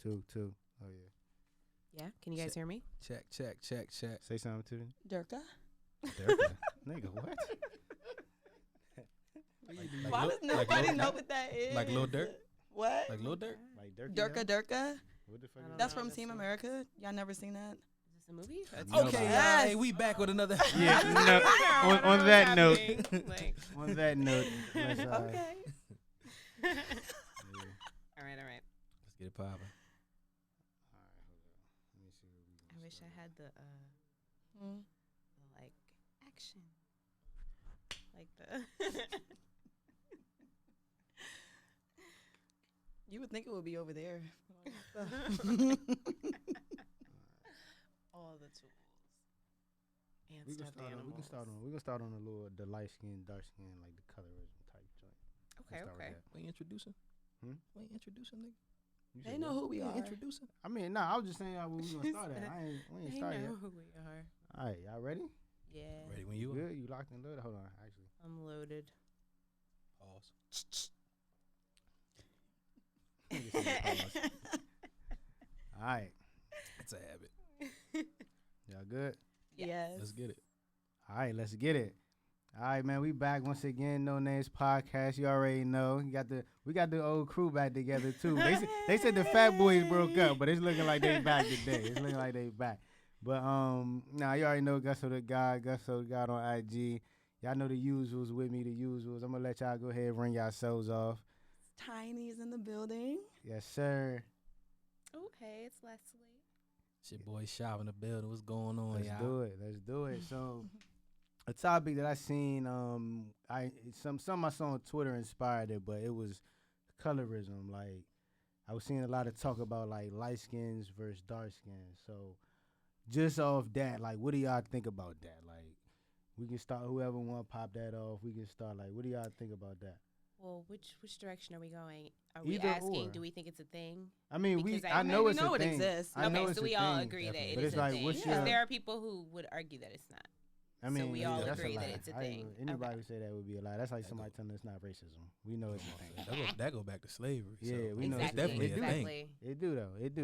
Two. Oh yeah. Yeah, can you guys hear me? Check. Say something to me. Durka. Durka. Nigga, what? Why does nobody know what that is? Like Lil Durk? What? Like Lil Durk? Like Durka. Durka. What the fuck? I Is don't That's know. from Team America. Y'all never seen that? Is this a movie? Okay, Yes. hey, we back with another. Yeah. I No, don't know on what's that note. happening. Like, On that note. Let's, Okay. yeah. all right. Let's get it popping. All right, hold on. Let me see what we I wish I had the like action, like the. You would think it would be over there. All the tools and We can stuffed start on. animals. We can start on the light skin, dark skin, like the colorism type joint. Okay, Let's start with okay. that. We ain't introducing? Hmm? We ain't introducing, nigga? You They said know what? who we are. Introducing? I mean, no, I was just saying how we gonna start at. We ain't They started know yet. who we are. All right, y'all ready? Yeah, Ready when you are. Good. You locked and loaded. Hold on, actually. I'm loaded. Pause. Let me just say pause. All right, It's a habit. y'all good? Yes. Let's get it. All right, let's get it. All right, man, we back once again. No Names Podcast. You already know. We got the old crew back together too. They said the Fat Boys broke up, but it's looking like they back today. It's looking like they back. But nah, you already know Gusto the God on IG. Y'all know the usuals with me, the usuals. I'm gonna let y'all go ahead and ring yourselves off. Tiny's in the building. Yes, sir. Oh, hey, it's Leslie. It's your boy Shop in the building. What's going on, Let's y'all? do it. So, a topic that I seen, some I saw on Twitter inspired it, but it was colorism. Like, I was seeing a lot of talk about like light skins versus dark skins. So, just off that, like, what do y'all think about that? Like, we can start. Whoever want to pop that off, we can start. Like, what do y'all think about that? Well, which direction are we going? Are we Either asking? or. Do we think it's a thing? I mean, Because I I know we it's know a it thing. exists. I know Okay, it's so a we all thing, agree that definitely. it But is it's a like, thing. what's Because your- there are people who would argue that it's not. I mean, we all that's a agree that lie. it's a I thing. agree. Anybody Okay. who say that would be a lie. That's like somebody telling us it's not racism. We know it's a thing. That go back to slavery. Yeah, so we know it's it's definitely a exactly. thing. It do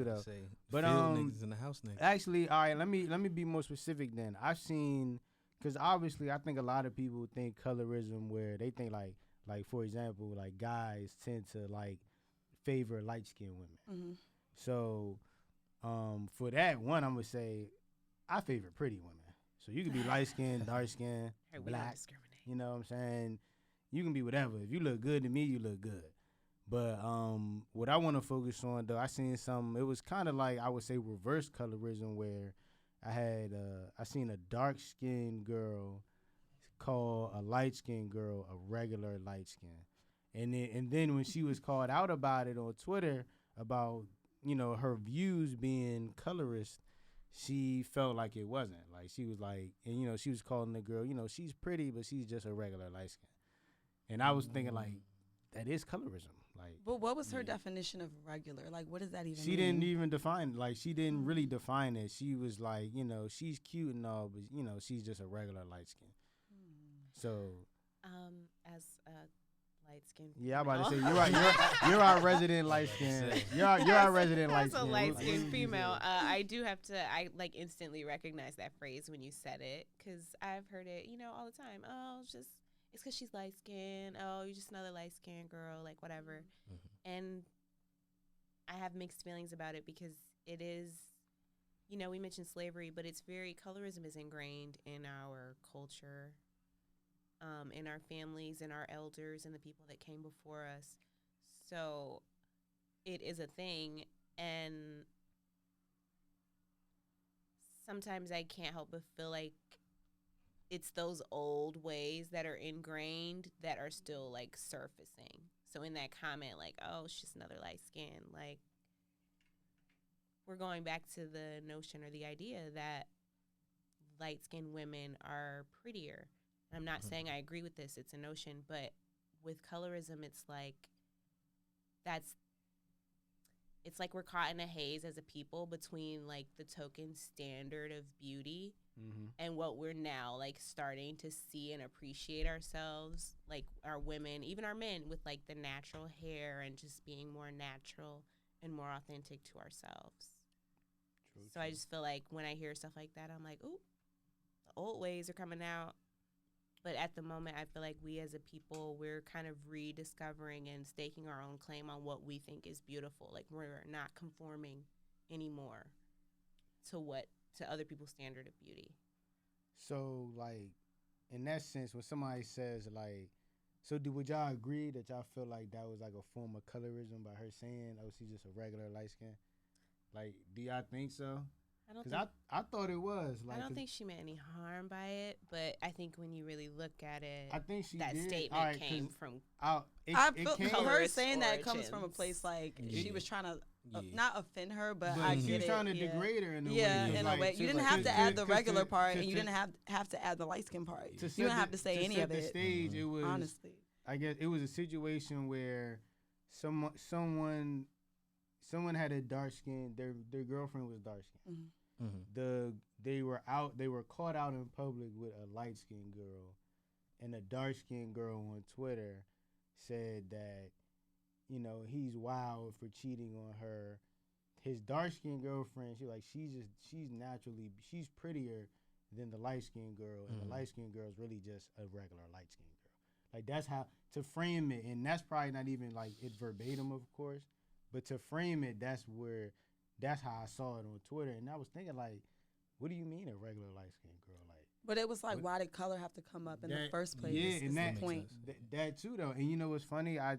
though. Say, But, field niggas in the house niggas. Actually, all right, let me be more specific then. I've seen, because obviously I think a lot of people think colorism where they think like for example, like guys tend to like favor light skinned women. Mm-hmm. So for that one, I'm gonna say I favor pretty women. So you can be light skinned, dark skinned, Hey, we don't black. discriminate. You know what I'm saying? You can be whatever. If you look good to me, you look good. But what I want to focus on, though, I seen some. It was kind of like I would say reverse colorism, where I seen a dark skinned girl call a light skinned girl a regular light skin, and then when she was called out about it on Twitter about her views being colorist, she felt like it wasn't. Like she was like, and she was calling the girl, she's pretty, but she's just a regular light skin. And I was thinking like, that is colorism. Like, But what was her definition of regular? Like, what does that even she mean? didn't even define. Like, she didn't really define it. She was like, she's cute and all, but she's just a regular light skin. So As a light skin. yeah, I'm about to say you're our resident light skin. You're our resident light As skin. a light skinned What female, I do have to. I like instantly recognize that phrase when you said it because I've heard it, all the time. Oh, it's because she's light skinned. Oh, you're just another light skinned girl, like whatever. Mm-hmm. And I have mixed feelings about it because it is, we mentioned slavery, but colorism is ingrained in our culture. In our families and our elders and the people that came before us. So it is a thing. And sometimes I can't help but feel like it's those old ways that are ingrained that are still like surfacing. So in that comment, like, oh, it's just another light skin. Like, we're going back to the notion or the idea that light-skinned women are prettier. I'm not saying I agree with this. It's a notion. But with colorism, it's like we're caught in a haze as a people between, like, the token standard of beauty and what we're now, like, starting to see and appreciate ourselves, like, our women, even our men, with, like, the natural hair and just being more natural and more authentic to ourselves. True, So I just feel like when I hear stuff like that, I'm like, ooh, the old ways are coming out. But at the moment, I feel like we as a people, we're kind of rediscovering and staking our own claim on what we think is beautiful. Like we're not conforming anymore to other people's standard of beauty. So, like, in that sense, when somebody says, like, so would y'all agree that y'all feel like that was like a form of colorism by her saying, oh, she's just a regular light skin? Like, do y'all think so? I don't Because think I thought it was. Like, I don't think she meant any harm by it, but I think when you really look at it, I think she that did. statement All right, came from I feel came, her colorist saying that comes from a origins. place like she was trying to Yeah. not offend her, but but I she get was it. trying to yeah. degrade her in a way. Yeah, 'Cause, in like, a way. You didn't like, have to add the regular part, and you to- didn't have to add the light skin part. To You set don't have to say any set of the it. stage, it was Honestly, I guess it was a situation where someone had a dark skin. Their girlfriend was dark skinned. Mhm. Mm-hmm. They were caught out in public with a light skinned girl, and a dark skinned girl on Twitter said that, you know, he's wild for cheating on her. His dark skinned girlfriend, she's prettier than the light skinned girl, and the light skinned girl is really just a regular light skinned girl. Like, that's how to frame it, and that's probably not even like it verbatim, of course, but to frame it, that's how I saw it on Twitter, and I was thinking, like, what do you mean a regular light skinned girl? Like, but it was like, what- why did color have to come up in the that- first place? yeah, is and the that- point. that too though. And you know what's funny? I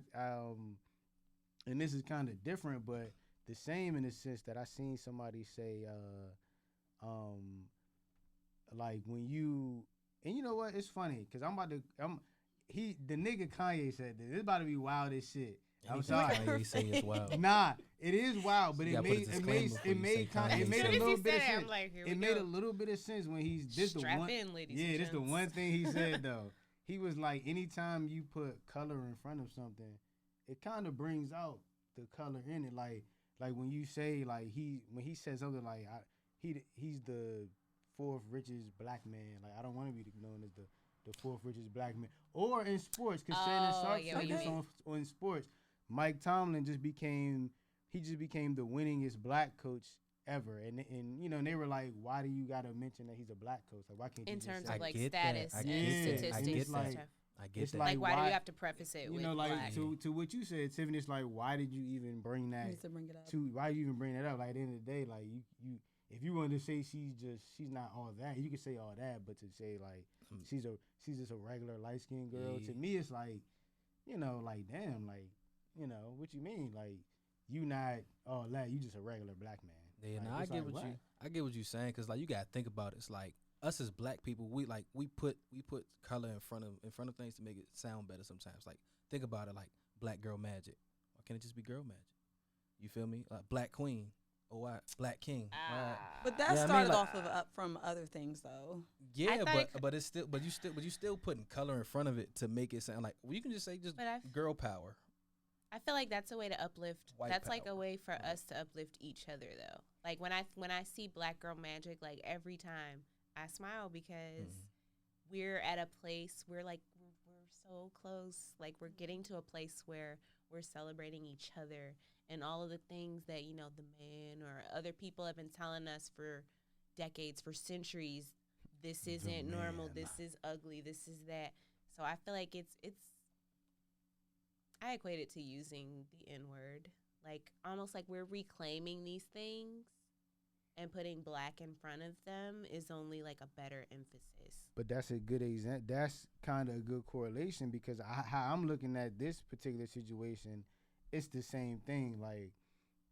and this is kind of different, but the same in the sense that I seen somebody say, like when you, and you know what? It's funny because the nigga Kanye said this. It's about to be wild as shit. I'm sorry. You say it's wild. Nah, it is wild, but You it gotta put a made disclaimer before you say Kanye. it made As a soon as little he bit of said it, sense. I'm like, here we It made go. a little bit of sense when Strap in, ladies Yeah, and this the gents. one thing he said though. He was like, anytime you put color in front of something, it kind of brings out the color in it. Like when you say like when he says something like he's the fourth richest black man. Like, I don't want to be known as the fourth richest black man. Or in sports, because Shannon Sharp yeah, said what you this mean. on sports. Mike Tomlin just became the winningest black coach ever, and you know, and they were like, why do you gotta mention that he's a black coach? Like, why can't you In just terms say of like get that. status I and get that. I statistics get and that. stuff. I get It's that. Like, why do why- you have to preface it you with know, like black? to what you said, Tiffany? It's like, why did you even bring that? Needs to bring it up. Why you even bring that up? Like, at the end of the day, like you if you wanted to say she's not all that, you could say all that, but to say like she's just a regular light skinned girl, Yeah. to me it's like, you know, like, damn, like, you know, what you mean? Like, you not all that, you just a regular black man. Yeah, Like, no, I it's get like, I get what you're saying, cause like you gotta think about it. It's like us as black people, we put color in front of things to make it sound better. Sometimes, like, think about it, like black girl magic. Why can't it just be girl magic? You feel me? Like black queen or why black king? Why- But that Yeah, I mean, started like- off of up from other things though. Yeah, thought but it's still you still putting color in front of it to make it sound like, well, you can just say just But girl power. I feel like that's a way to uplift. White That's like a power. way for us to uplift each other, though. Like when I see Black Girl Magic, like every time I smile because we're at a place where like we're so close. Like we're getting to a place where we're celebrating each other and all of the things that, you know, the man or other people have been telling us for decades, for centuries. This isn't normal. man. This is ugly. This is that. So I feel like it's. I equate it to using the N word, like almost like we're reclaiming these things, and putting black in front of them is only like a better emphasis. But that's a good example. That's kind of a good correlation because how I'm looking at this particular situation, it's the same thing. Like,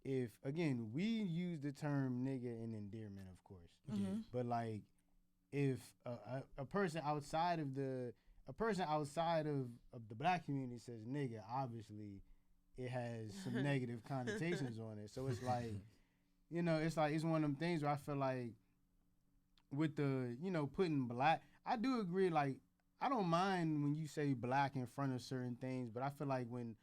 if again we use the term nigga in endearment, of course, but like if a person outside of the black community says nigga, obviously it has some negative connotations on it. So it's like, you know, it's one of them things where I feel like with the, you know, putting black, I do agree, like, I don't mind when you say black in front of certain things, but I feel like when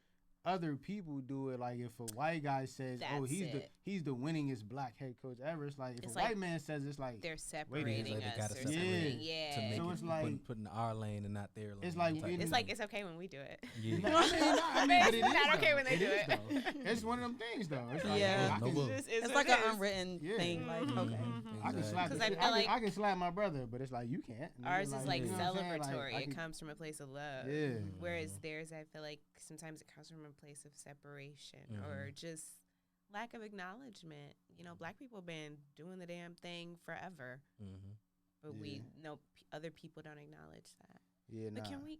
other people do it. Like if a white guy says, "Oh, That's it. he's the winningest black head coach ever," it's like if It's a like white man says, it's like they're It's separating like they us gotta or separate something. Yeah. Yeah. to make So it it's like- putting our lane and not their lane. It's like type in- of It's like thing. it's okay when we do it. yeah. I mean, but it It's is not okay though. when they do is it. though. It's one of them things though. It's like, Yeah. I No can- book. It's like an unwritten Yeah. thing. Like, Mhm. okay. I can slap. 'Cause the I shit- feel like- I can slap my brother, but it's like you can't. And Ours then, is like you know what I'm saying? Like, celebratory. I It can- comes from a place of love. Yeah. Whereas theirs, I feel like sometimes it comes from a place of separation or just lack of acknowledgement. You know, black people have been doing the damn thing forever, Mhm. but Yeah. we know other people don't acknowledge that. Yeah, But nah. can we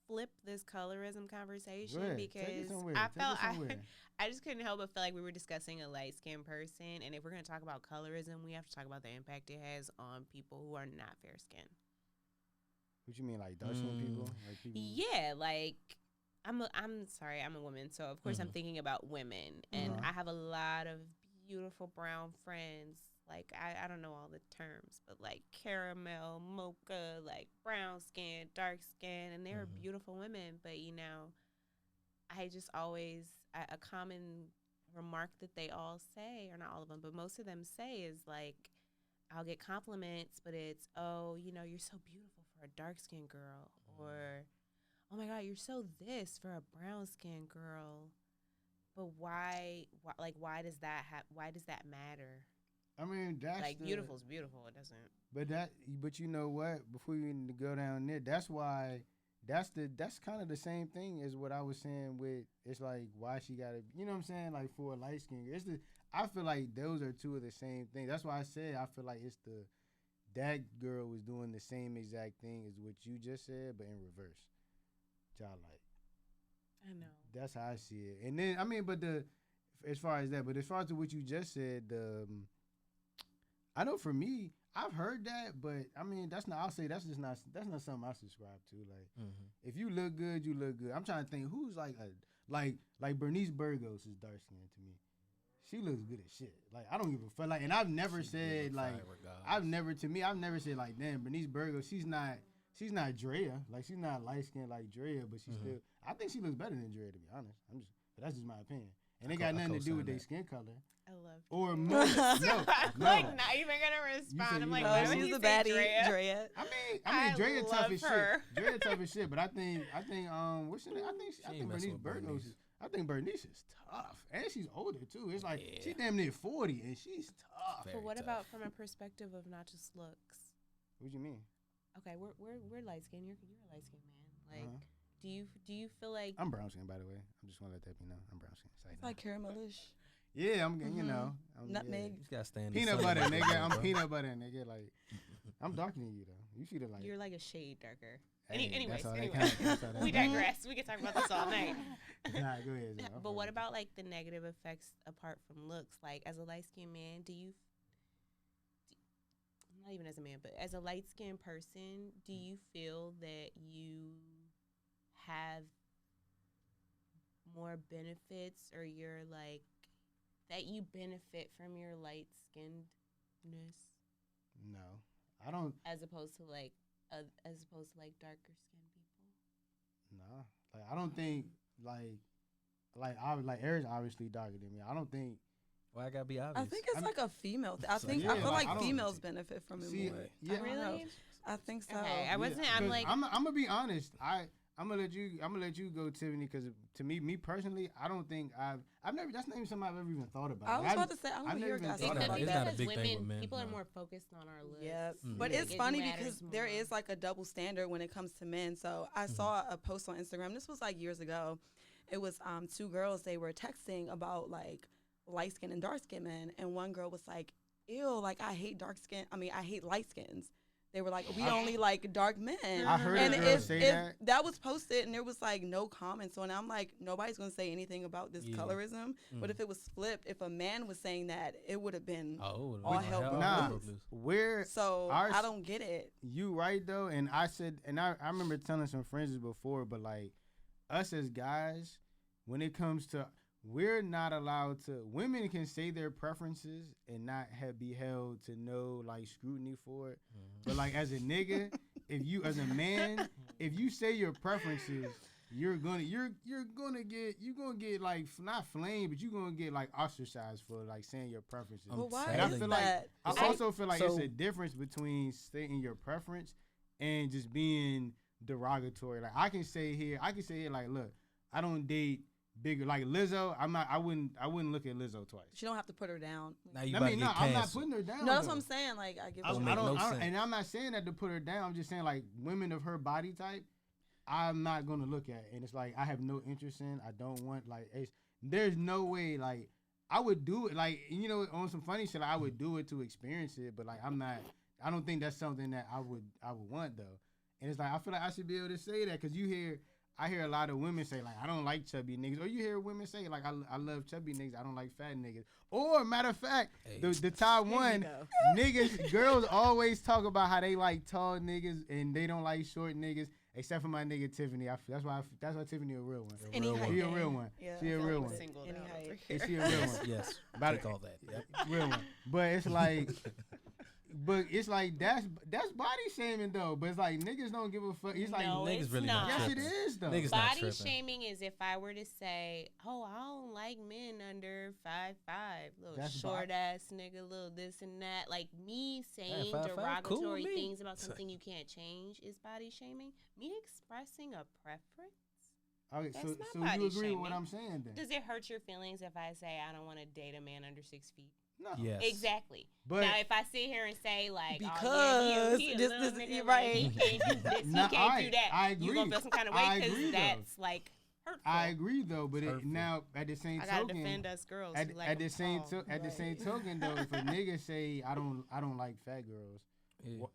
flip this colorism conversation? Go ahead. Take it Because somewhere. I Take it felt somewhere. I just couldn't help but feel like we were discussing a light skinned person, and if we're gonna talk about colorism, we have to talk about the impact it has on people who are not fair skinned. What you mean, like dark skinned people? Like people? Yeah, like I'm sorry, I'm a woman, so of course I'm thinking about women, and Uh-huh. I have a lot of beautiful brown friends. Like I don't know all the terms, but like caramel, mocha, like brown skin, dark skin, and they're beautiful women. But you know, I just always a common remark that they all say, or not all of them, but most of them say is like, I'll get compliments, but it's, oh, you know, you're so beautiful for a dark skinned girl, or oh my God, you're so this for a brown skinned girl. But why does that matter? I mean, that's Like the, beautiful's beautiful. It doesn't. But you know what? Before you even go down there, that's why. That's kind of the same thing as what I was saying with. It's like why she gotta. You know what I'm saying? Like for a light skin, I feel like those are two of the same thing. That's why I said I feel like that girl was doing the same exact thing as what you just said, but in reverse. Childlike. I know. That's how I see it. And then I mean, as far as what you just said, I know for me, I've heard that, but I mean, that's not something I subscribe to. Like, if you look good, you look good. I'm trying to think who's like Bernice Burgos is dark skinned to me. She looks good as shit. Like, I don't give a fuck. Like, and I've never said like, I've never said like, damn, Bernice Burgos, she's not Drea. Like, she's not light skinned like Drea, but she's still. I think she looks better than Drea, to be honest. But that's just my opinion. And it got nothing to do with their skin color. I love. Or Drea. no, I'm no. like not even gonna respond. I'm like, why would she's you the say baddie, Drea? Drea. I mean, I Drea tough love as her. shit. Drea tough as shit. But I think what's her name? I think ain't Bernice messing with Burgos. Bernice. I think Bernice is tough, and she's older too. It's like she's damn near 40, and she's tough. But what about from a perspective of not just looks? What you mean? Okay, we're light skinned. You're a light skinned man. Like, Uh-huh. do you feel like I'm brown skin, by the way. I'm just want to let that be known. I'm brown skin. It's like caramelish. Yeah, I'm. You know, I'm, Nutmeg. You just gotta stand. Peanut butter, nigga. I'm peanut butter, nigga. Like, I'm darker than you though. You see the like. you're like a shade darker? Hey, Anyways, that's all that anyway. counts. That's all that We counts. digress. We can talk about this all night. Nah, go ahead. Zara. But what about like the negative effects apart from looks? Like as a light skinned man, not even as a man, but as a light skinned person, do you feel that you have more benefits, or you're like that you benefit from your light skinnedness No, I don't. as opposed to like darker skinned people? Nah, like I don't think like Eric's obviously darker than me. I don't think. Why I gotta be obvious? I think it's like a female thing. I So, think yeah, I feel like, like I don't- females benefit from it See, more. yeah, I don't know. Really? I think so. Okay, I wasn't. I'm 'Cause like, I'm gonna be honest. I'm gonna let you go, Tiffany, because to me personally, I don't think I've never. That's not even something I've ever even thought about. I was I've- about to say, I I've don't never hear even guys thought talk it about could be It's that. not a because big thing with women, men, people are no. more focused on our looks. Yep. Mm. But Like, it's it funny matters because there more. is like a double standard when it comes to men. So I saw a post on Instagram. This was like years ago. It was two girls. They were texting about like light skin and dark skin men, and one girl was like, "Ew, like I hate I hate light skins." They were like, "We only like dark men." I heard And a girl say that. that was posted and there was like no comments on it, I'm like, nobody's gonna say anything about this Yeah. colorism. But if it was flipped, if a man was saying that, it would have been. all all hell broke Nah, loose. where So Ours- I don't get it. you right though, and I said, and I remember telling some friends this before, but like us as guys, when it comes to, we're not allowed to. Women can say their preferences and not be held to no like scrutiny for it. But like as a nigga, if you as a man, if you say your preferences, you're gonna get like not flamed, but you're gonna get like ostracized for like saying your preferences. I'm Well, why And I is feel that? like I also feel like it's So- a difference between stating your preference and just being derogatory. Like I can say here like, look, I don't date bigger like Lizzo. I wouldn't look at Lizzo twice. But you don't have to put her down. Now you I about mean, to no, get I'm not canceled. putting her down. No, that's though. what I'm saying. Like, I give I, her make I don't, no I don't- sense. and I'm not saying that to put her down. I'm just saying like women of her body type, I'm not gonna look at, and it's like I have no interest in. I don't want like there's no way like I would do it like on some funny shit. Like, I would do it to experience it, but like I'm not. I don't think that's something that I would want though. And it's like I feel like I should be able to say that because I hear a lot of women say like I don't like chubby niggas, or you hear women say like I love chubby niggas, I don't like fat niggas. Or matter of fact, Hey. the top one niggas, girls always talk about how they like tall niggas and they don't like short niggas, except for my nigga Tiffany. That's why Tiffany a real one. Any real height She a gang. real one. Yeah, She a I feel real like one. Singled Any out height. over Is here. she a real one? Yes, About take it. all that. Yep. Real one. But it's like that's body shaming though. But it's like niggas don't give a fuck. It's like No, niggas it's really not not. yes, it tripping. is though. Niggas not Body tripping. shaming is if I were to say, "Oh, I don't like men under 5'5", little That's short ass nigga, little this and that." Like me saying 5'5", cool with derogatory me. things about something you can't change is body shaming. Me expressing a preference. Okay, That's so not you body agree with what shaming. I'm saying then? Does it hurt your feelings if I say I don't want to date a man under 6 feet? No. Yes. Exactly. But now, if I sit here and say like, Because "Oh, yeah, he a this- little this- nigga, you're like, right. he can't do this, Nah, he can't do that," I you agree. gonna feel some kind of way I because agree, though. that's like hurtful. I agree though, but Hurtful. now at the same I gotta token, defend us girls. at, who like at the them same tall. at the same token though, if a nigga say I don't like fat girls, Yeah. what-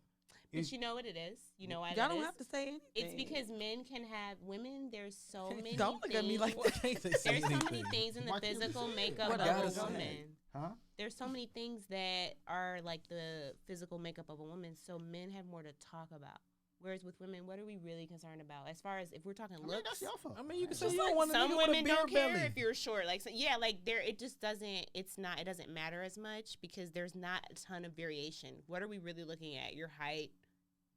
But it's- you know what it is? You know why Y'all that don't is? have to say anything. It's because men can have women. There's so many. Don't look at me like Well, can't they say There's so many anything? things in the Why can't you physical say it? makeup What of gotta a say it? woman. huh? There's so many things that are like the physical makeup of a woman. So men have more to talk about. Whereas with women, what are we really concerned about? As far as if we're talking I mean, looks, that's your fault. I mean, you can say just you like don't want a some nigga with a women beer don't care belly. if you're short. Like so, yeah, like there it just doesn't. It doesn't matter as much because there's not a ton of variation. What are we really looking at? Your height,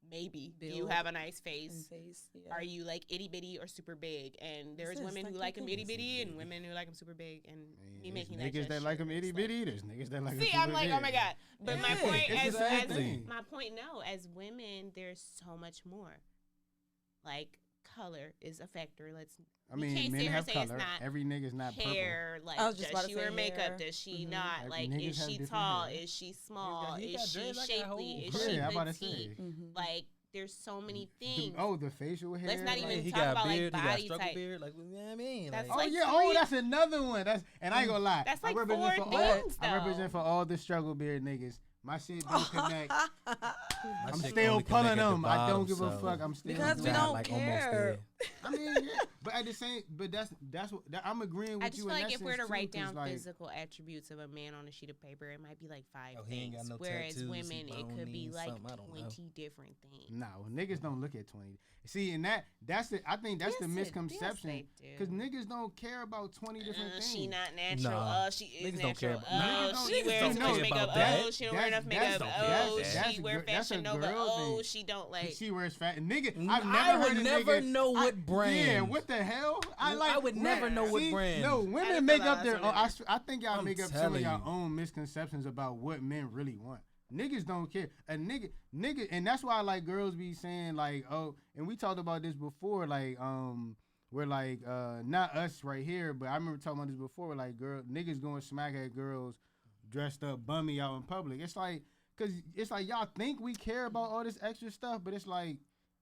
maybe. Do you Build have a nice in face? face. Yeah. Are you like itty bitty or super big? And there's This, women like who your like them itty penis. bitty and women who like them super big. And me There's making niggas that that like them gesture, itty it's like- bitty. There's niggas that like 'em See, super I'm like, oh big. my god. But my Yeah, point, it's the same as thing. my point, no, as women, there's so much more. Like color is a factor. I we mean, can't men sit here have and say it's color. not Every nigga's not purple. hair. Like, I was just does about she to say wear makeup? hair. Does she Mhm. not? Like, Like, niggas is have she different tall? hair. Is she small? he Is got she dreads, I got shapely? whole Is hair. she Yeah, I'm about to petite? say. Mhm. Like, there's so many things. The facial hair. Let's not like- even he talk got about, like, beard, he got body struggle type. beard. Like, you know what I mean? That's Oh like yeah, three- that's another one. And I ain't gonna lie. That's I like represent four for all, things, I represent though. for all the struggle beard niggas. My shit don't connect. My I'm shit still only pulling connect at the them. I don't bottom, give a so fuck. I'm still Because we got, don't like, almost care. there. I mean, yeah, but at the same, but that's what I'm agreeing with I just you. feel in like that if we're to sense, too, write 'cause, down like, physical attributes of a man on a sheet of paper, it might be like 5 Oh, he ain't things. got no Whereas tattoos, he women, it could be bony, like something, I don't know. 20 different things. No, niggas don't look at 20. See, and that's the. I think that's the Yes, misconception. they do. Because niggas don't care about 20 different things. She not natural. Nah. She is Niggas don't care natural. about- Niggas Oh, don't- she niggas wears don't too know much about makeup. that. Oh, she don't wear enough That's- makeup. that's- Oh, that's she a wear gir- that's a Fashion Nova. girl Oh, thing. she don't like. She wears fat. Nigga, I've I never would heard a never nigga, know what brand. Yeah, what the hell? I would never know what See, brand. No, I women didn't make feel up like their. that's what I think y'all I'm make up some of telling your you. own misconceptions about what men really want. Niggas don't care. A nigga, and that's why like girls be saying like, oh, and we talked about this before, like we're like not us right here, but I remember talking about this before, like niggas going smack at girls dressed up bummy out in public. It's like, cause it's like y'all think we care about all this extra stuff, but it's like,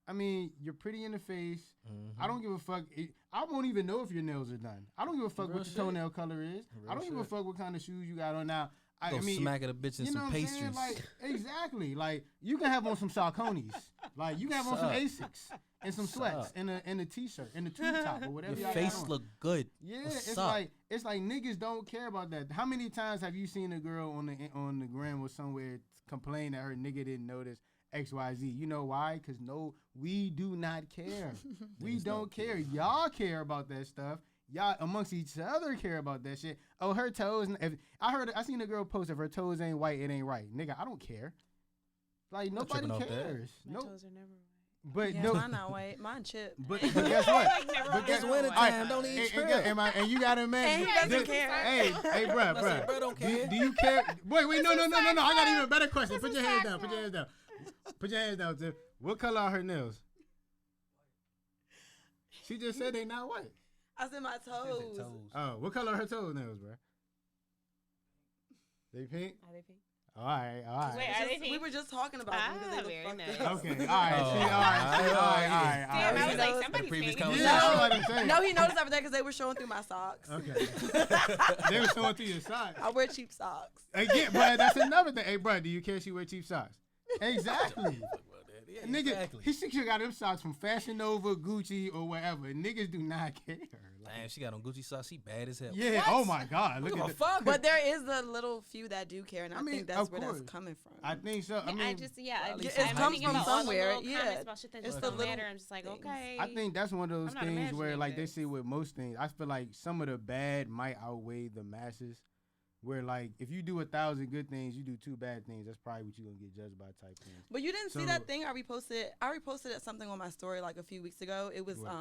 I mean, you're pretty in the face. Mm-hmm. I don't give a fuck. I won't even know if your nails are done. I don't give a fuck Real what your shit. toenail color is. Real I don't give a shit. fuck what kind of shoes you got on now. I Go mean, smack at a bitch in you know some what I'm saying? pastries. Like, exactly. Like, you can have on some Sauconys. Like, you can have on some Asics and some sweats and a t-shirt and a tube top or whatever Your y'all face got on. look good. Yeah, What's it's up? like niggas don't care about that. How many times have you seen a girl on the gram or somewhere complain that her nigga didn't notice XYZ? You know why? Because we do not care. We Niggas don't don't care. Y'all care about that stuff. Y'all amongst each other care about that shit. Oh, her toes. I seen a girl post, if her toes ain't white, it ain't right. Nigga, I don't care. Like, nobody tripping off that. cares. My Nope. toes are never But Yeah, no, mine not white. Mine chip. but guess what? Never But guess It's wore winter one. time. Don't eat And, shrimp. and you gotta imagine. And he doesn't this- care. Hey, bruh, I said, bruh. bro, don't care. Do you care? Wait, no. I got even a better question. Put your hands down. Put your hands down. Put your hands down, Tim. What color are her nails? She just said they not white. I said my toes. Oh, what color are her toenails, bro? They pink? Are they pink? All right. Wait, are they pink? We were just talking about them because they very look nice. fucked up. Okay, all right. Oh. See, all right. Damn, I was like, knows somebody's previous pink. conversation. Yeah, that's what I'm saying. No, he noticed everything because they were showing through my socks. Okay. They were showing through your socks. I wear cheap socks. Again, but that's another thing. Hey, bro, do you care she wear cheap socks? Exactly. Yeah, Nigga, exactly. he should got them socks from Fashion Nova, Gucci, or wherever. Niggas do not care. Damn, she got on Gucci socks. She bad as hell. Yeah. Oh my God. Look Look at at the fuck. But there is a little few that do care, and I, I mean, think that's of where course. that's coming from. I think so. I mean, I just Probably just it I'm comes thinking from about all the somewhere, little yeah. comments about shit that It's just the don't little matter. I'm just like, things. okay. I think that's one of those I'm not things where, imagining like they this. say with most things, I feel like some of the bad might outweigh the masses. Where like if you do 1,000 good things, you do 2 bad things. That's probably what you're gonna get judged by type thing. But you didn't see So- that thing I reposted. I reposted something on my story like a few weeks ago. It was What?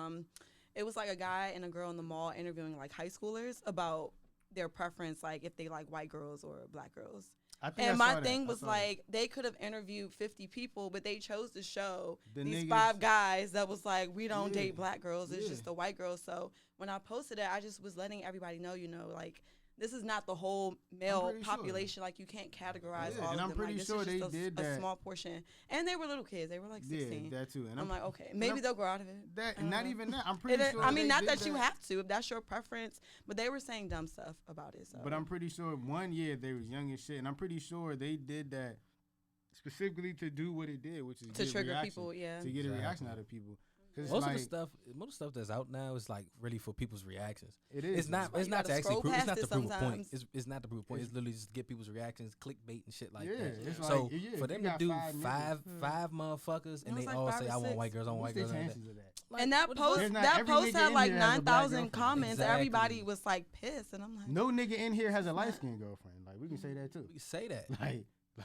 it was like a guy and a girl in the mall interviewing like high schoolers about their preference, like if they like white girls or black girls. I think I And saw my that. thing I was saw that. like they could have interviewed 50 people, but they chose to show The these niggas- 5 guys that was like, we don't Yeah. date black girls. It's Yeah. just the white girls. So when I posted it, I just was letting everybody know, like this is not the whole male pretty sure. population. Like you can't categorize Yeah, all and of I'm them. pretty like, sure this is they just did a that. small portion. And they were little kids. They were like 16. Yeah, that too. And I'm like, okay, and maybe I'm- they'll grow out of it. that I don't not know. even that. I'm pretty sure. I mean, they not did that you have to, if that's your preference, but they were saying dumb stuff about it. So. But I'm pretty sure one year they was young as shit, and I'm pretty sure they did that specifically to do what it did, which is to get trigger reaction, people, yeah. to get a reaction Exactly. out of people. 'Cause it's Most like, of the stuff that's out now is like really for people's reactions. it is. It's not. why It's you not to gotta actually. scroll Prove, it's past not it to prove a point. sometimes. It's not to prove a point. It's- It's literally just to get people's reactions, clickbait and shit like Yeah, that. it's So like, yeah, for you them to got do 5 niggas. five motherfuckers, and was they like all 5 say, or "I want 6. white girls. I want What's white the girls." chances of that? And that what the post, fuck? There's not that every post nigga had in like here has a black 9,000 girlfriend. comments. Exactly. Everybody was like pissed, and I'm like, No nigga in here has a light skinned girlfriend. Like we can say that too. We can say that.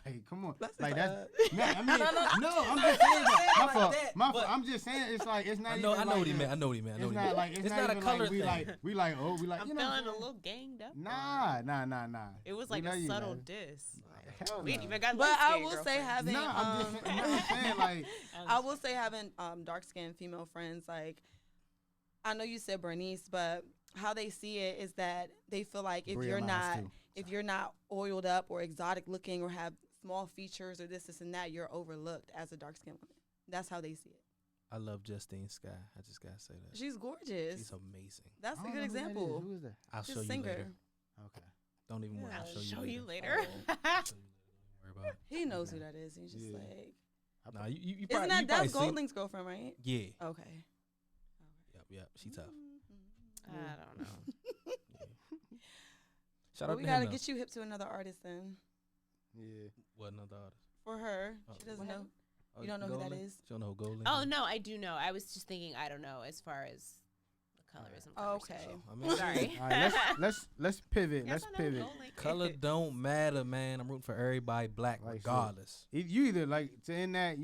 Like, come on. That's Like just that's. No, I mean, no. I'm just saying that. My like fault. that, My but- fault. I'm just saying it's like it's not. I know. Even I know like what he a- meant. I know what he meant. I know It's what he not meant. like it's not a even color like we thing. like we like I'm you know. feeling what a I'm little ganged up. Nah. It was We like love a you, subtle man. diss. Hell We ain't no. even got but I light-skinned will say girlfriends. having, Nah, I'm saying like I will say having dark skinned female friends, like I know you said Bernice, but how they see it is that they feel like if Bria you're Miles, not too. if you're not oiled up or exotic looking or have small features or this and that, you're overlooked as a dark skinned woman. That's how they see it. I love Justine Skye. I just gotta say that. She's gorgeous. She's amazing. That's I a don't good know who that is. example. Who is that? I'll She's show a you singer. later. Okay. Don't even worry. Yeah. I'll Show you later. I'll show you later. Don't worry about it. He knows who that is. He's just Yeah. like, Nah, you isn't probably, that you probably that's seen- Goldling's girlfriend, right? Yeah. Okay. Yep. She tough. Mhm. I don't know. Shout Well, out we to gotta him. get you hip to another artist then. Yeah. What another artist? For her, Oh. she doesn't What know. happened? Oh, You don't know who that Golding? is? You don't know who Golding Oh is? no, I do know. I was just thinking. I don't know as far as the colorism. Oh, okay. conversation. I mean, Sorry. All right. Let's pivot. Yes, Let's I know pivot. Golding. color don't matter, man. I'm rooting for everybody black Like shit. regardless. You either like to end that.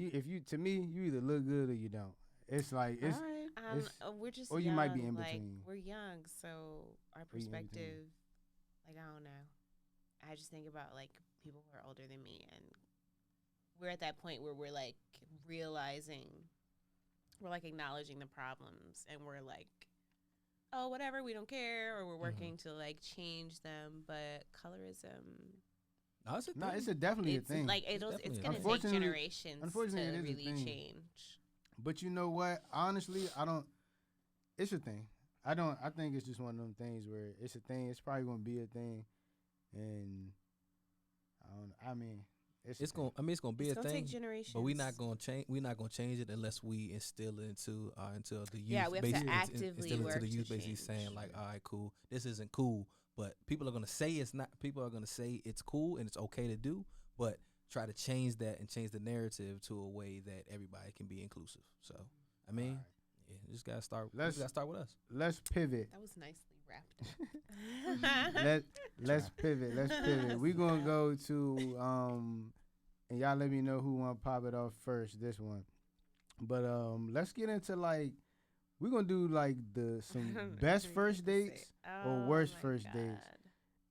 To me, you either look good or you don't. It's like it's. All right. It's- We're just or you young, might be in like, between. we're young, so our Or you in between. perspective, like I don't know. I just think about like people who are older than me, and we're at that point where we're like realizing, we're like acknowledging the problems, and we're like, oh, whatever, we don't care, or we're working to like change them. But colorism, No, it's a No, thing. it's definitely it's a thing. like It's it's definitely a gonna thing. take Unfortunately- generations unfortunately, to it is a really thing. change. But you know what? Honestly, I don't. It's a thing. I don't. I think it's just one of them things where it's a thing. It's probably gonna be a thing, and I don't. I mean, it's It's gonna. I mean, it's gonna be It's a gonna thing. take generations. But we're not gonna change. We're not gonna change it unless we instill it into the youth. Yeah, we have to basically, actively instill it to work the to youth, basically change. saying like, all right, cool. This isn't cool. But people are gonna say it's not. People are gonna say it's cool and it's okay to do. But try to change that and change the narrative to a way that everybody can be inclusive. So I mean, Alright. yeah, you just gotta start. Let's- You gotta start with us. Let's pivot. That was nicely wrapped up. Let's pivot. Let's pivot. We gonna go to and y'all let me know who want to pop it off first. This one. But let's get into like we're gonna do like some best first dates or worst first dates.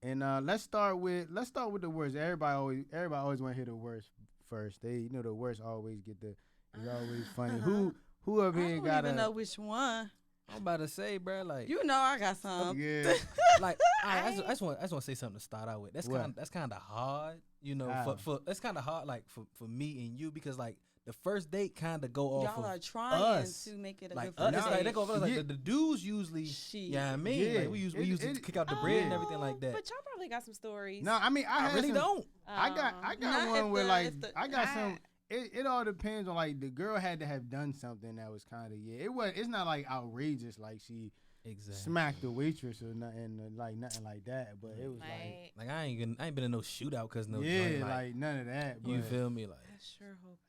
And let's start with the worst. Everybody always want to hear the worst first. The worst always get the. It's always funny. Who up I here don't got even know which one. I'm about to say, bro, like I got some. Yeah. like I just want to say something to start out with. That's kind of hard, for that's kind of hard like for me and you because like the first date kind of go off Y'all of are trying us. to make it a Like good it's first like date. they go off like the dudes usually. Yeah, I mean, Yeah. like, we usually kick out the bread and everything like that. But y'all probably got some stories. No, I mean I really don't. I got Not one if where the- like if the- I got some. It all depends on like the girl had to have done something that was kind of It's not like outrageous like she smacked the waitress or nothing like that. But it was like I ain't been in no shootout because no joint, joint, like none of that. But, you feel me? Like I sure hope.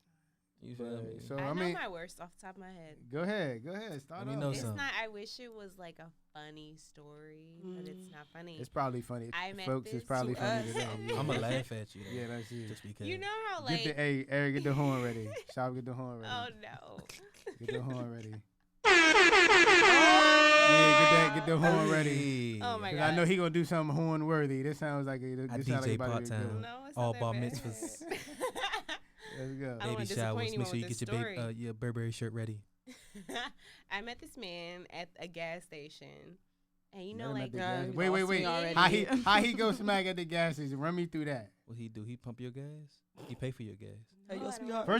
you feel me? So I I know mean, my worst off the top of my head. go ahead, start Let me off. know It's something. not. I wish it was like a funny story, but it's not funny. It's probably funny, I met folks. It's this probably to funny us. today. I'm gonna laugh at you. Though, Yeah, that's it. just because. You know how like Eric, get the horn ready. Shop, get the horn ready. oh no. Get the horn ready. Yeah, get the horn ready. Oh my 'Cause god. I know he gonna do something horn worthy. This sounds like I this sound like DJ about to be part-time. good. No, it's All not that bar bad. mitzvahs. Let's go. I don't Baby wanna disappoint showers. anyone Make sure you with get this your Burberry shirt ready. I met this man at a gas station, and you Met know him at like the gas- you Wait. lost me already. How he go smack at the gas station? Run me through that. What he do? He pump your gas? He pay for your gas? Hey, No, yo, I don't sweetheart. have a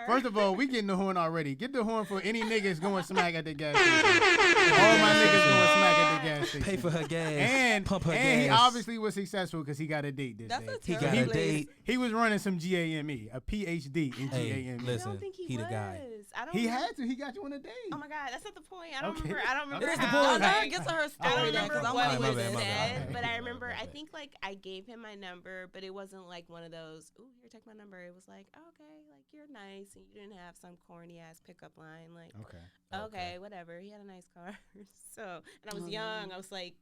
First car. of all, we getting the horn already. Get the horn for any niggas going smack at the gas station. All my niggas going smack at the gas station. Pay for her gas. And pump her and he gas. obviously was successful because he got a date this That's day. a He got terrible a place. date. He was running some GAME, a PhD in Hey, GAME. I listen, don't think he he the was. guy. I don't He remember- had to. He got you on a date. Oh my god, that's not the point. I don't Okay. remember. I don't remember. It is the how, point. Let her like, get to her I story don't then, remember 'cause I'm what like, my was bad, my bad. said, but I My remember. bad. I think like I gave him my number, but it wasn't like one of those. Ooh, here, take my number. It was like, okay, like you're nice, and you didn't have some corny ass pickup line. Like, okay, whatever. He had a nice car, so and I was young. I was like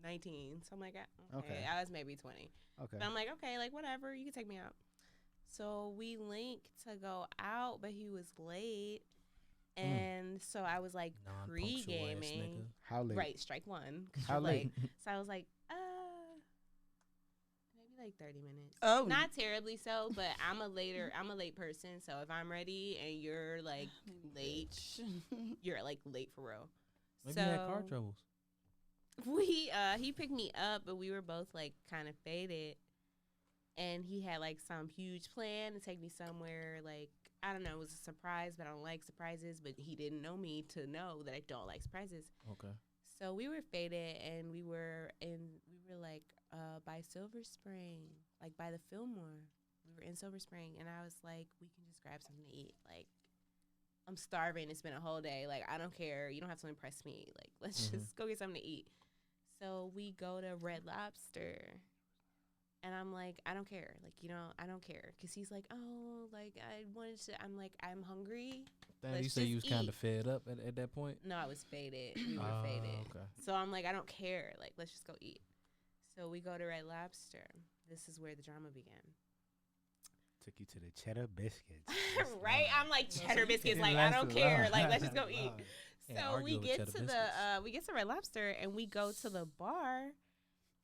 19, so I'm like, okay. I was maybe 20. Okay. But I'm like, okay, like whatever, you can take me out. So we linked to go out, but he was late. And so I was like Non-punctual ass pre-gaming. nigga. How late? Right, strike one. 'Cause How you're late? late. So I was like, maybe like 30 minutes. Oh, Not terribly so, but I'm a late person. So if I'm ready and you're like late, you're like late for real. Maybe so he had car troubles. he picked me up, but we were both like kind of faded. And he had like some huge plan to take me somewhere. Like, I don't know, it was a surprise, but I don't like surprises. But he didn't know me to know that I don't like surprises. Okay. So we were faded, and we were like by Silver Spring, like by the Fillmore. We were in Silver Spring, and I was like, we can just grab something to eat. Like, I'm starving. It's been a whole day. Like, I don't care. You don't have to impress me. Like, let's just go get something to eat. So we go to Red Lobster. And I'm like, I don't care. Like, I don't care. Because he's like, oh, like, I wanted to. I'm like, I'm hungry. Damn, Let's you say you was just kind eat. of fed up at that point? No, I was faded. We were faded. Okay. So I'm like, I don't care. Like, let's just go eat. So we go to Red Lobster. This is where the drama began. Took you to the cheddar biscuits. Right? I'm like, cheddar biscuits. Like, I don't care. Like, let's just go eat. So we get to Red Lobster, and we go to the bar.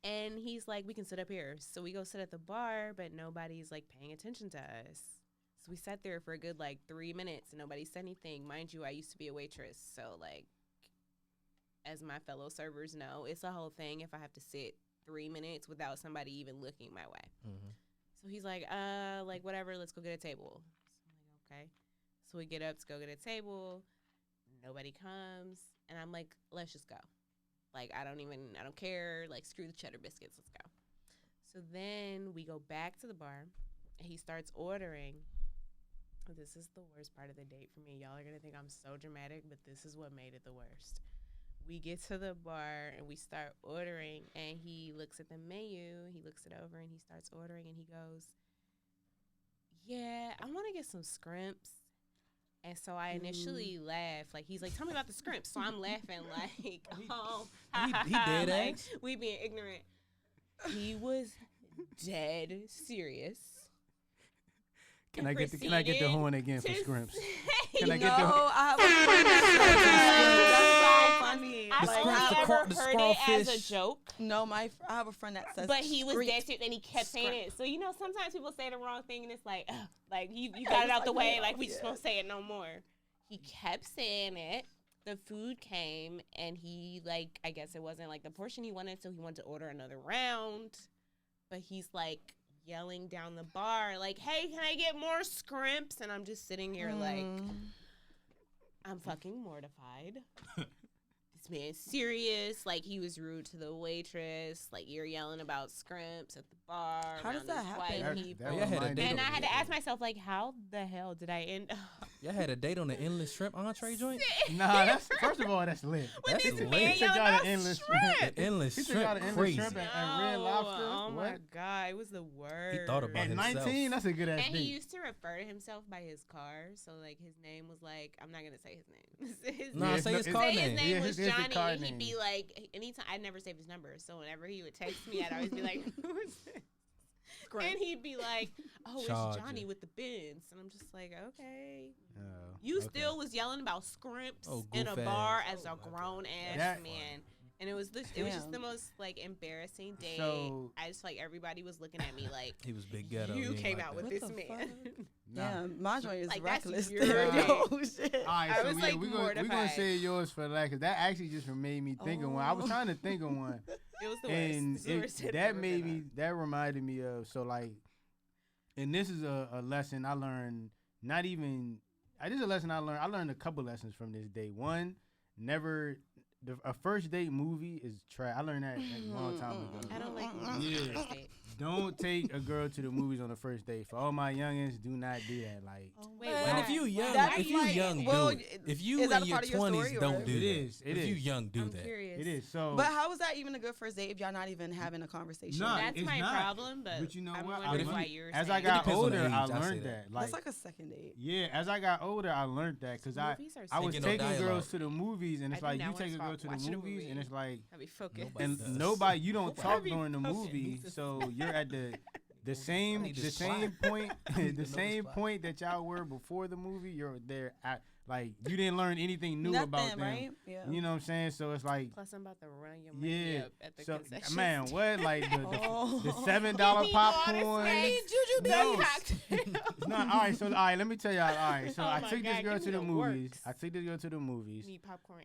And he's like, we can sit up here. So we go sit at the bar, but nobody's like paying attention to us. So we sat there for a good like 3 minutes and nobody said anything. Mind you, I used to be a waitress. So like, as my fellow servers know, it's a whole thing if I have to sit 3 minutes without somebody even looking my way. Mm-hmm. So he's like whatever, let's go get a table. So I'm like, okay. So we get up to go get a table. Nobody comes. And I'm like, let's just go. Like, I don't care. Like, screw the cheddar biscuits. Let's go. So then we go back to the bar, and he starts ordering. This is the worst part of the date for me. Y'all are going to think I'm so dramatic, but this is what made it the worst. We get to the bar, and we start ordering, and he looks at the menu. He looks it over, and he starts ordering, and he goes, yeah, I want to get some scrimps. And so I initially laughed. Like, he's like, tell me about the scrimps. So I'm laughing like, oh. He dead like, ass? we being ignorant. He was dead serious. Can I get the horn again for Scrimps? Can I No, get the horn? I have a friend that says that's so funny. I've The only scrumph, ever the heard it as a crawfish. joke. No, I have a friend that says. But he was screech. dead serious, and he kept saying Scrimp. it. So sometimes people say the wrong thing, and it's like, ugh, like you Yeah, got it it's out the like, way, yeah, like we just yeah. won't say it no more. He kept saying it. The food came, and he I guess it wasn't like the portion he wanted, so he wanted to order another round. But he's like yelling down the bar, like, "Hey, can I get more scrimps?" And I'm just sitting here like, I'm fucking mortified. This man's serious. Like, he was rude to the waitress. Like, you're yelling about scrimps at the bar. How does around that these happen? white people. Y'all had a date And I on had the- to ask myself, like, how the hell did I end up Y'all had a date on the endless shrimp entree joint. Nah, that's first of all, that's lit. That's this lit. man He took yelling out about an endless shrimp? The endless He took out shrimp, an endless crazy. shrimp and Red Lobster. Oh my What? god, it was the worst. He thought about At himself. 19, that's a good ass And he date. used to refer to himself by his car, so like his name was like, I'm not gonna say his name. his Nah, Yeah, say his it's- car say name. his name Yeah, was here's the Johnny, car and he'd name. be like, anytime I'd never save his number, so whenever he would text me, I'd always be like, who is this? And he'd be like, oh, Charge it's Johnny it. with the bins, and I'm just like, okay. Oh, You okay. still was yelling about scrimps Oh, in a goof bar ass. as a grown ass That- man. And it was just Damn. the most like embarrassing day. So- I just feel like everybody was looking at me like, He was big ghetto. you He ain't came like out that. with What this the man. Nah. Yeah, my joint is Like, that's reckless. your there. day. Oh shit. All right, I so was, yeah, like, we're gonna mortified. say yours for that because that actually just made me think of one. I was Oh. trying to think of one, It was the and worst. It's the worst I've that ever made been me that reminded me of so like, and this is a lesson I learned. Not even this is a lesson I learned. I learned a couple lessons from this day. One, never a first date movie is trash. I learned that a long time ago. on. I don't like Yeah. movies on first date. Don't take a girl to the movies on the first date. For all my youngins, do not do that. Like, Wait, Man, why? if you young, That's if you like- young, well, do it. If you is that in a your part of your 20s, story, don't or- do It that. is, it if you is. young, do I'm that. curious. it is. So, But how is that even a good first date if y'all not even having a conversation? Nah, That's it's my not. problem, but you know I'm what? wondering I why learned- you're as I saying got depends on the older, age, I I say learned that. that. Like, That's like a second date. yeah, as I got older, I learned that because Movies are I was Ain't no taking dialogue. girls to the movies, and it's I do like not you wanna take a girl talk to the watching a movies, movie. and it's like, I'll be focused. Nobody and does. nobody, you don't talk Nobody during the fucking movie, does. so you're at the same need to the spot. same point Need to the know same the spot. point that y'all were before the movie. You're there at like you didn't learn anything new Nothing, about them. right? Yeah. You know what I'm saying? So it's like, Plus, I'm about to run your money yeah. up at the So concession man, stand. what like the Oh. $7 Give me all the popcorn? snacks, No. the cocktails. No, all right. So all right, let me tell y'all. All right, so Oh I my took this God, girl give to me the the movies. works. I took this girl to the movies. Need popcorn.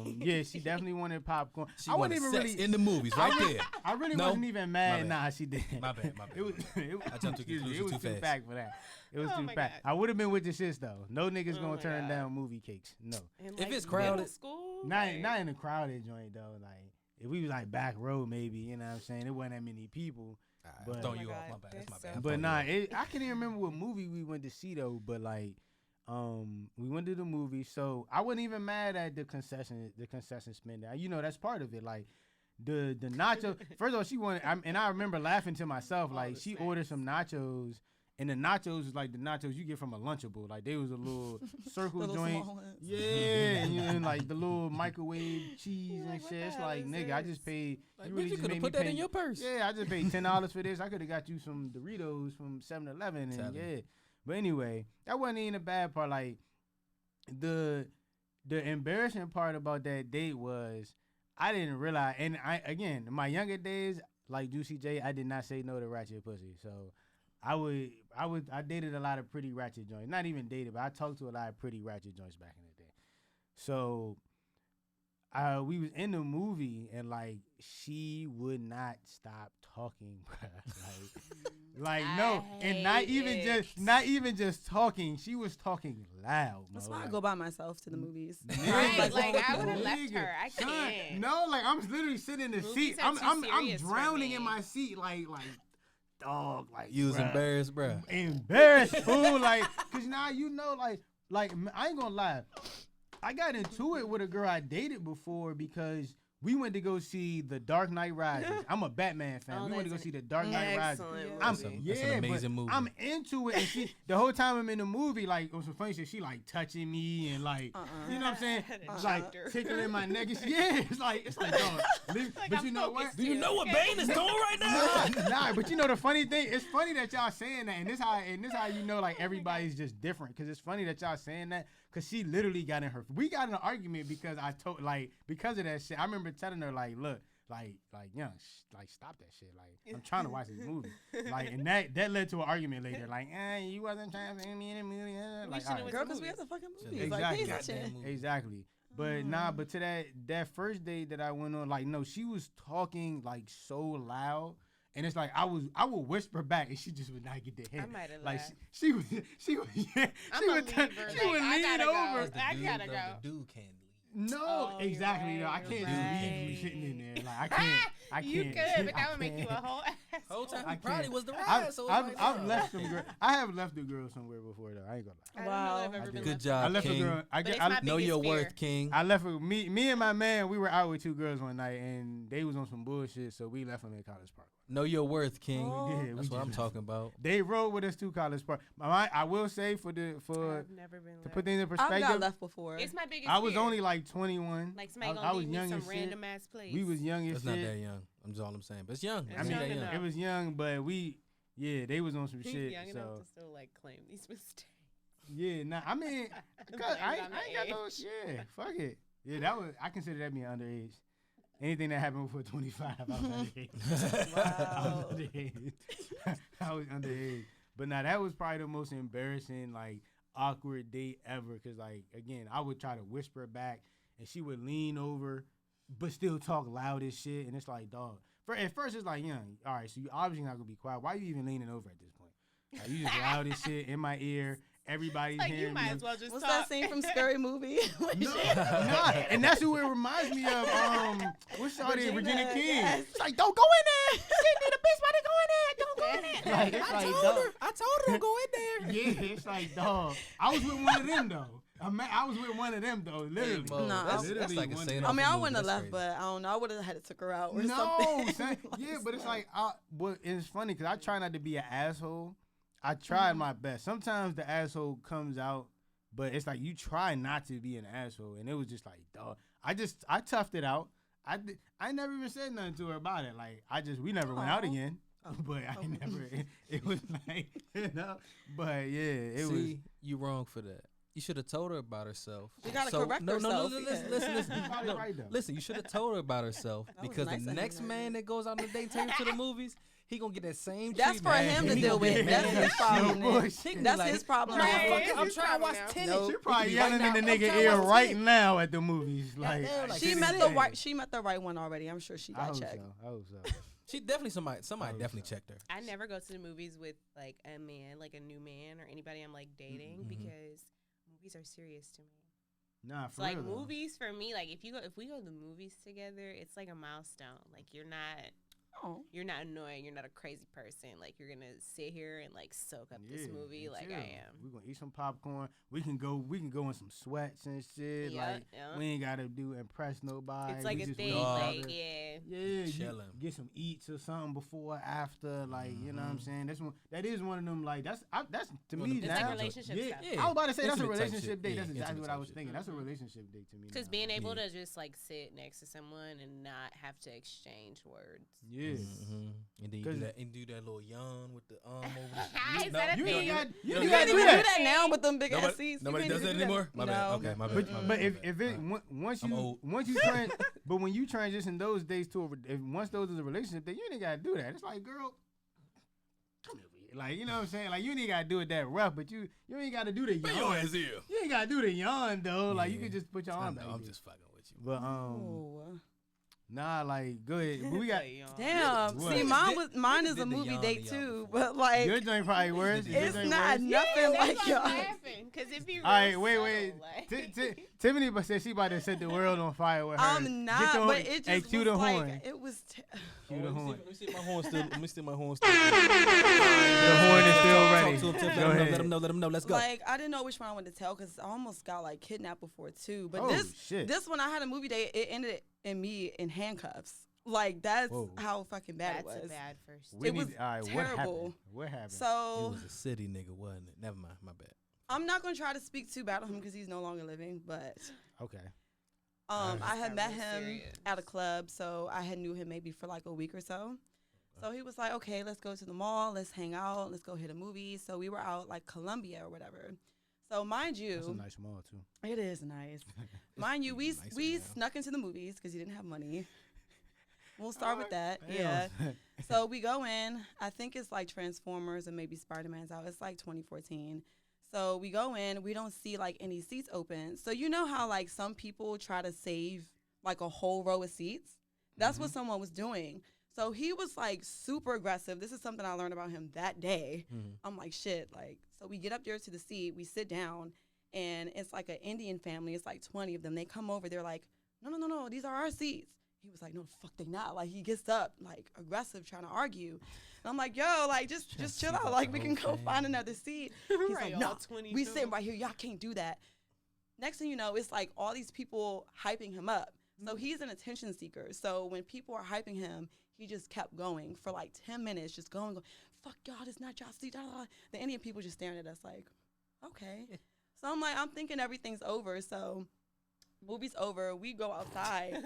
Ink. Yeah, she definitely wanted popcorn. She I wasn't wanted even sex really in the movies, right there. I really No? wasn't even mad. bad. Nah, she did. My bad, my bad. It was. I jumped to excuse me, conclusion It was too too fast. fast for that. It was Oh too my fast. God. I would have been with the shits though. No niggas Oh gonna my turn God. down movie cakes. No. In, If it's middle crowded- school, Not like, not in a crowded joint though. Like if we was like back row maybe. You know what I'm saying? It wasn't that many people. Alright, But- I'm throwing Oh you my off. God, My bad. That's my that's bad. so I'm But throwing nah, you off. I can't even remember what movie we went to see though. But like, we went to the movie, so I wasn't even mad at the concession spending. You know, that's part of it. Like the nacho. First of all, she wanted, and I remember laughing to myself. All Like the she snacks. ordered some nachos, and the nachos was like the nachos you get from a Lunchable. Like they was a little circle Little joint. small ones. Yeah, and, you know, and like the little microwave cheese You're and like, what shit. the It's hell like, is nigga, I this? just paid. Like, you bitch, really you just could made have me put that pay. in your purse. Yeah, I just paid $10 for this. I could have got you some Doritos from 7-Eleven, and Tell me. yeah. But anyway, that wasn't even a bad part. Like the embarrassing part about that date was I didn't realize, and I again in my younger days, like Juicy J, I did not say no to ratchet pussy. So I dated a lot of pretty ratchet joints. Not even dated, but I talked to a lot of pretty ratchet joints back in the day. So we was in the movie and like she would not stop talking, bruh. Like no, I and not hate even it. just talking. She was talking loud. That's mo, why I like, go by myself to the movies. Right, like, I wrong would've with left you? her. I Son, can't. No, like I'm literally sitting in the Movies seat. are I'm too I'm serious for drowning in me. my seat, like dog, like You was bruh. embarrassed, bruh. Embarrassed, fool. Like, cause now you know, like I ain't gonna lie. I got into it with a girl I dated before because We went to go see The Dark Knight Rises. I'm a Batman fan. Oh, we went to go that's see The Dark Knight Rises. excellent I'm movie. That's an amazing movie. I'm into it. And she, the whole time I'm in the movie, like, it was some funny shit. She like touching me and like, you know what I'm saying? Like tickling my neck. It's like, dog. But you know what? Do you know what Bane is doing right now? Nah, but you know the funny thing, it's funny that y'all saying that, and this how you know like everybody's just different, because it's funny that y'all saying that, because she literally got in her, we got in an argument because I told, like, because of that shit. I remember telling her like, look, like young, like stop that shit, like I'm trying to watch this movie, like, and that led to an argument later, like, you wasn't trying to see me in the movie, like, all right. Girl, because we have the fucking movies. Exactly. Like, pay attention. Exactly. But but to that first date that I went on, like, no, she was talking like so loud, and it's like I would whisper back, and she just would not get the hint. I might have like laughed. she would she would lean over. I gotta go. The dude can't leave. No, Oh, you're exactly. right, No, I you're can't right. just leave you sitting in there. Like I can't. You could, but that would make you a whole ass. Whole time I he probably can't. was the ride. So I've left some girl. I have left a girl somewhere before though. I ain't gonna lie. I don't know that I've I ever did. been Good left job, I left King. a girl. But it's my Know biggest your fear. worth, King. I left with me and my man. We were out with two girls one night, and they was on some bullshit, so we left them at College Park. Know your worth, King. Oh. Yeah, That's we what I'm just- talking about. They rode with us to College Park. I will say for I've never been to left. put things in I've perspective, got left before. It's my biggest I was fear. only like 21. like somebody I gonna was leave me young some as shit. random ass place. We was young as It's not shit. that young. I'm just all I'm saying. But it's young. It's I mean, young that enough. it was young, but they was on some He's shit. young So enough to still like claim these mistakes. yeah, nah. I mean, 'cause Blame I it on the ain't got no. age. Yeah, fuck it. Yeah, that was. I consider that being underage. Anything that happened before 25, I was underage. I was underage. I was underage. But now that was probably the most embarrassing, like, awkward date ever. Cause like, again, I would try to whisper back, and she would lean over, but still talk loud as shit. And it's like, dog. At first, it's like, all right, so you obviously not gonna be quiet. Why you even leaning over at this point? Like, you just loud as shit in my ear. Everybody's Like hearing you might me. as well just What's talk. that scene from Scary Movie? No, nah, and that's who it reminds me of. What's all that? Regina Regina, King. yes. It's like, don't go in there. She need a bitch. Why they go in there? Don't go in there. Like, it's I like, told dog. her. I told her to go in there. Yeah, it's like, dog. I was with one of them though. I was with one of them though. Literally. Mo, Nah, that's literally like a one of scene them. off I mean, a I movie. wouldn't have That's left, crazy. but I don't know. I would have had to took her out or No, something. son. Yeah, but it's like, it's funny because I try not to be an asshole. I tried my best. Sometimes the asshole comes out, but it's like you try not to be an asshole, and it was just like, dog. I toughed it out. I never even said nothing to her about it. Like we never went out Aw. again. But I never. It was like, But yeah, it was. See, you wrong for that. You should have told her about herself. She gotta So- correct no, herself. No, Yeah. listen. You're probably No, right, though. listen, you should have told her about herself That was because nice the of next him. man that goes on the date and takes her to the movies, he gonna get that same That's for treatment. him to He deal gonna with. get That's mad. his problem. No then. bullshit. That's Like, his problem. Right. now. It's I'm his trying to watch problem now. tennis. Nope. She probably He yelling right in the now. I'm nigga trying to ear watch right tennis. now at the movies. Like, Goddamn, like, She to met this the day. right. She met the right one already. I'm sure she I got hope checked. so. I hope so. She definitely somebody hope definitely so. checked her. I never go to the movies with like a man, like a new man or anybody I'm like dating Mhm. because movies are serious to me. Nah, for So like real though. movies for me, like if we go to the movies together, it's like a milestone. Like you're not annoying, you're not a crazy person. Like you're gonna sit here and like soak up this movie and like chill. I am. We're gonna eat some popcorn. We can go in some sweats and shit. Yeah, like yeah. we ain't gotta impress nobody. It's like we a just thing, with dog. each like other. yeah. Yeah, you Chillin'. get some eats or something before or after, like you know what I'm Mhm. saying. That is one of them. Like that's to One of me them- It's now. like relationship yeah, stuff. Yeah. I was about to say that's a Intimate type relationship shit. date. Yeah, That's exactly intimate what I type was shit. thinking. That's a Mhm. relationship date to me. Because now. being able Yeah. to just like sit next to someone and not have to exchange words. yeah. Mhm. And then you 'Cause- do that little yawn with the arm over Is that a You thing? ain't got You you don't ain't You gotta can't do even do that. that now with them big ass Nobody, seats. nobody You does can't that even do anymore? My No. bad. Okay, my bad. But my but bad, if my if bad. it Alright. once I'm you old. once you but when you transition those days to once those is a relationship, then you ain't gotta do that. It's like, girl, come over here. Like you know what I'm saying? Like you ain't gotta do it that rough, but you ain't gotta do the Bring your yawn. ass here. You ain't gotta do the yawn though. Like you Yeah. can just put your I arm know, back. I'm there. just fucking with you. But Oh. nah, like go ahead. But we got Damn. What? See, mine is did a the movie yawn date to y'all too, before. but like your joint probably worse. Your it's joint not worse? nothing like y'all. Because if you All right, wait. Tiffany said she about to set the world on fire with her. I'm Get not, the horn. but it Hey, just cue was the like horn. it was. Cue the horn. Let me see if my horn still. Let me see if my horn still. The horn is still ready. Talk to him, Tiff. Go ahead. Let him know. Let's go. Like I didn't know which one I wanted to tell because I almost got like kidnapped before too. But Oh, this shit. this one I had a movie date. It ended and me in handcuffs. Like, that's Whoa. how fucking bad That's it a was. bad first. We It was all right, terrible. What happened? He So was a city nigga, wasn't it? Never mind, my bad. I'm not gonna try to speak too bad on him because he's no longer living. But Okay. I had Got met real him serious. at a club, so I had knew him maybe for like a week or so. So he was like, okay, let's go to the mall, let's hang out, let's go hit a movie. So we were out like Columbia or whatever. So mind That's a you, nice mall too. it is nice. Mind you, we nicer we now. snuck into the movies because he didn't have money. We'll start with that. Damn. Yeah. So we go in. I think it's like Transformers and maybe Spider-Man's out. It's like 2014. So we go in. We don't see like any seats open. So you know how like some people try to save like a whole row of seats? That's what someone was doing. So he was like super aggressive. This is something I learned about him that day. I'm like, shit. Like, so we get up there to the seat. We sit down. And it's like an Indian family. It's like 20 of them. They come over. They're like, no. These are our seats. He was like, no, the fuck they not. Like, he gets up, like, aggressive, trying to argue. And I'm like, yo, like, just chill out. Like, we can go find another seat. He's Right, like, no, all 22. we sitting right here. Y'all can't do that. Next thing you know, it's like all these people hyping him up. So he's an attention seeker. So when people are hyping him, he just kept going for like 10 minutes, just going, fuck y'all, it's not y'all seat. The Indian people just staring at us like, okay. So I'm like, I'm thinking everything's over. So movie's over. We go outside.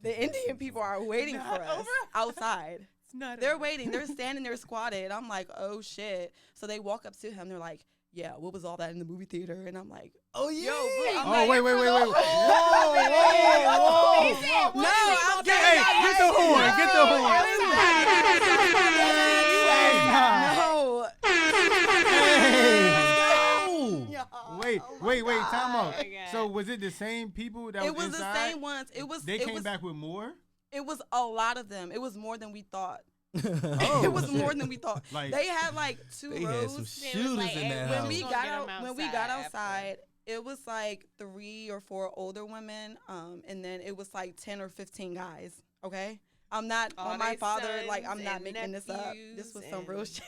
The Indian people are waiting for us outside. It's not. They're waiting. They're standing there squatted. I'm like, oh shit. So they walk up to him. They're like, yeah, what was all that in the movie theater? And I'm like, Oh yeah. yo, bro. I'm Oh, like, wait. Whoa. no, I'm Hey, get the horn. Get the horn. No. Hey. Oh Wait. Time out. God. So was it the same people that It was inside? the same ones. They it came was, back with more? It was a lot of them. It was more than we thought. Oh, It was shit. more than we thought. Like- They had like two They had some rows. shooters like, in hey, that when house. we We gonna got get 'em out when we got outside outside, it was like 3 or 4 older women, and then it was like 10 or 15 guys. Okay, I'm not All on my they father. Like, sons I'm not and making this up. This nephews was some real and- shit.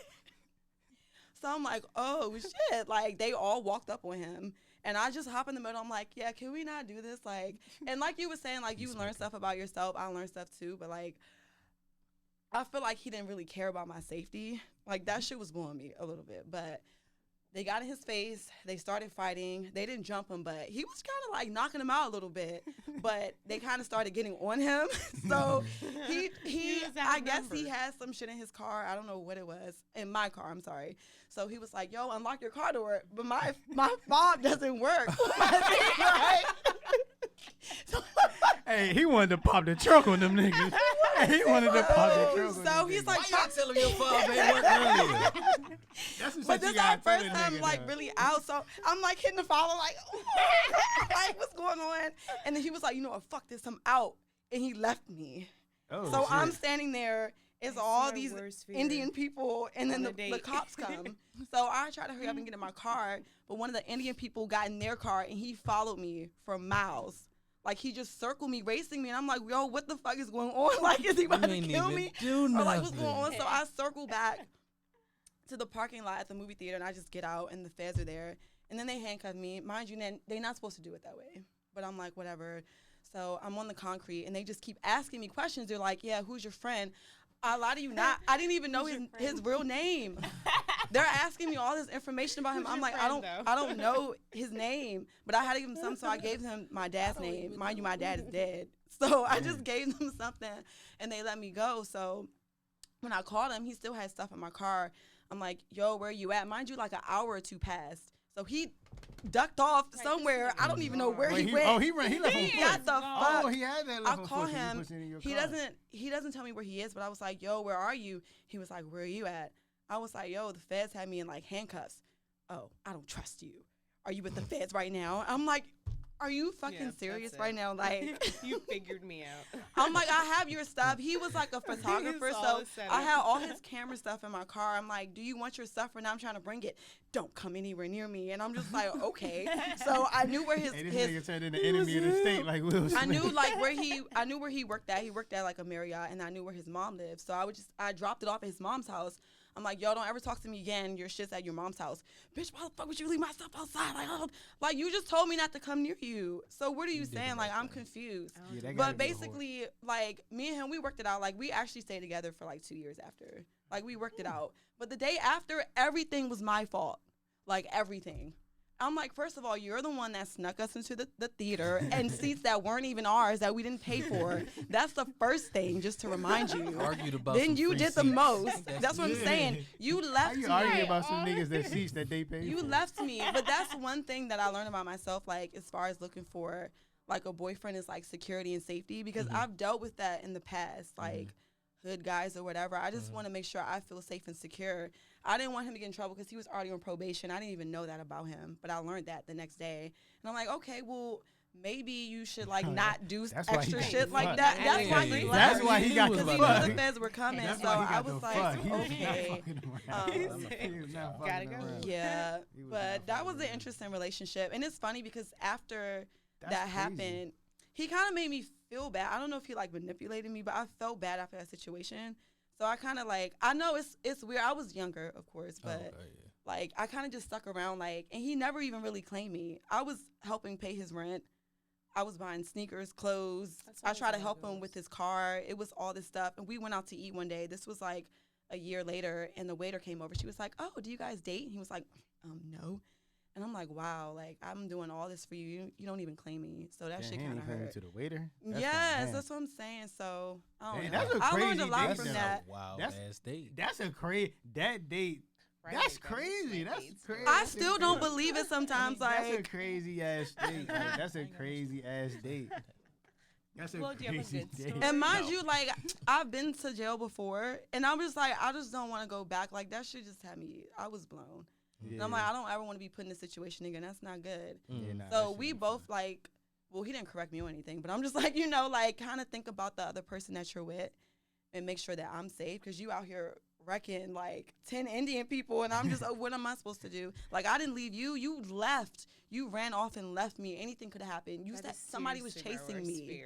So I'm like, oh shit! Like, they all walked up on him, and I just hop in the middle. I'm like, yeah, can we not do this? Like, and like you were saying, like, you learn stuff about yourself. I learned stuff too, but like, I feel like he didn't really care about my safety. Like, that shit was blowing me a little bit. But they got in his face. They started fighting. They didn't jump him, but he was kind of like knocking him out a little bit. But they kind of started getting on him. So he was I guess he outnumbered. had some shit in his car. I don't know what it was. In my car, I'm sorry. So he was like, yo, unlock your car door. But my fob doesn't work. Right? Hey, he wanted to pop the trunk on them niggas. Hey, he wanted to pop the trunk on them So he's niggas. like, Why you tell him your fob ain't work earlier? That's some but shit this you is our gotta tell first a time nigga, like though. really out. So I'm like hitting the follow like, like what's going on? And then he was like, you know what, fuck this, I'm out. And he left me. Oh, So shit. I'm standing there. It's That's all my these worst fear Indian people, and then on the a date. cops come. So I try to hurry up and get in my car, but one of the Indian people got in their car, and he followed me for miles. Like, he just circled me, racing me, and I'm like, yo, what the fuck is going on? Like, is he about You to ain't kill even me? do Or like, what's nothing. going on? So I circle back to the parking lot at the movie theater, and I just get out, and the feds are there. And then they handcuff me. Mind you, they're not supposed to do it that way. But I'm like, whatever. So I'm on the concrete, and they just keep asking me questions. They're like, yeah, who's your friend? I lie to you not. I didn't even know Who's your his friend? real name. They're asking me all this information about him. Who's I'm your like, friend, though? I don't know his name, but I had to give him something, so I gave him my dad's name. Mind you, my dad is dead. So I just gave them something, and they let me go. So when I called him, he still had stuff in my car. I'm like, yo, where you at? Mind you, like an hour or two passed. So he ducked off somewhere. I don't even know where Wait, he went. Oh, he ran. He left on He got foot. the Oh, fuck. he had that I left on call foot 'cause him. was in your He car. doesn't tell me where he is, but I was like, yo, where are you? He was like, where are you at? I was like, yo, the feds had me in like handcuffs. Oh, I don't trust you. Are you with the feds right now? I'm like, are you fucking Yeah, serious that's right it. now? Like, You figured me out. I'm like, I have your stuff. He was like a photographer, It's all so a setup. I had all his camera stuff in my car. I'm like, do you want your stuff? And I'm trying to bring it. Don't come anywhere near me. And I'm just like, okay. So I knew where Hey, this his nigga turned into enemy of the state like Will Smith. I knew like I knew where he worked at. He worked at like a Marriott, and I knew where his mom lived. So I dropped it off at his mom's house. I'm like, yo, don't ever talk to me again. Your shit's at your mom's house. Bitch, why the fuck would you leave my stuff outside? Like you just told me not to come near you. So what are you saying? Like, I'm confused. But basically, like, me and him, we worked it out. Like, we actually stayed together for like 2 years after. Like, we worked it out. But the day after, everything was my fault. Like, everything. I'm like, first of all, you're the one that snuck us into the theater and seats that weren't even ours that we didn't pay for. That's the first thing, just to remind you. Argued about Then you did the seats. most. That's what I'm saying. You left How you me. arguing about some niggas that seats that they pay You for? left me. But that's one thing that I learned about myself, like, as far as looking for, like, a boyfriend is, like, security and safety. Because I've dealt with that in the past, like, hood guys or whatever. I just want to make sure I feel safe and secure. I didn't want him to get in trouble because he was already on probation. I didn't even know that about him, but I learned that the next day. And I'm like, okay, well, maybe you should, like, not do extra shit like that. That's why he left. That's why he got because the he fuck. knew the feds were coming. That's So why he I got was the like, fuck. He was not okay. fucking around. He was not fucking Gotta go. around. Yeah, He was but not that fucking was an around. interesting relationship. And it's funny because after That's that crazy. happened, he kind of made me feel bad. I don't know if he, like, manipulated me, but I felt bad after that situation. So I kind of, like, I know it's weird. I was younger, of course, but like, I kind of just stuck around, like, and he never even really claimed me. I was helping pay his rent. I was buying sneakers, clothes. I tried to help him with his car. It was all this stuff. And we went out to eat one day. This was like a year later, and the waiter came over. She was like, oh, do you guys date? And he was like, no. And I'm like, wow, like, I'm doing all this for you. You don't even claim me. So that shit kind of hurt. To the waiter. Yes, that's what I'm saying. So I don't Hey, know. that's a I learned a crazy lot date, from though. that. Wow, That's- ass date. That's a crazy that date. That's crazy. That's crazy. I still don't believe it sometimes. That's a Like, crazy ass date. Like, that's a crazy ass date. That's a Well, do you have a crazy good date. story? and mind you, like, I've been to jail before, and I'm just like, I just don't want to go back. Like, that shit just had me. I was blown. Yeah. And I'm like, I don't ever want to be put in this situation again. That's not good. Yeah, nah, So that shit we ain't both, fun. like, well, he didn't correct me or anything, but I'm just like, you know, like, kind of think about the other person that you're with and make sure that I'm safe, because you out here wrecking, like, 10 Indian people, and I'm just, oh, what am I supposed to do? Like, I didn't leave you. You left. You ran off and left me. Anything could have happened. You said somebody was chasing me,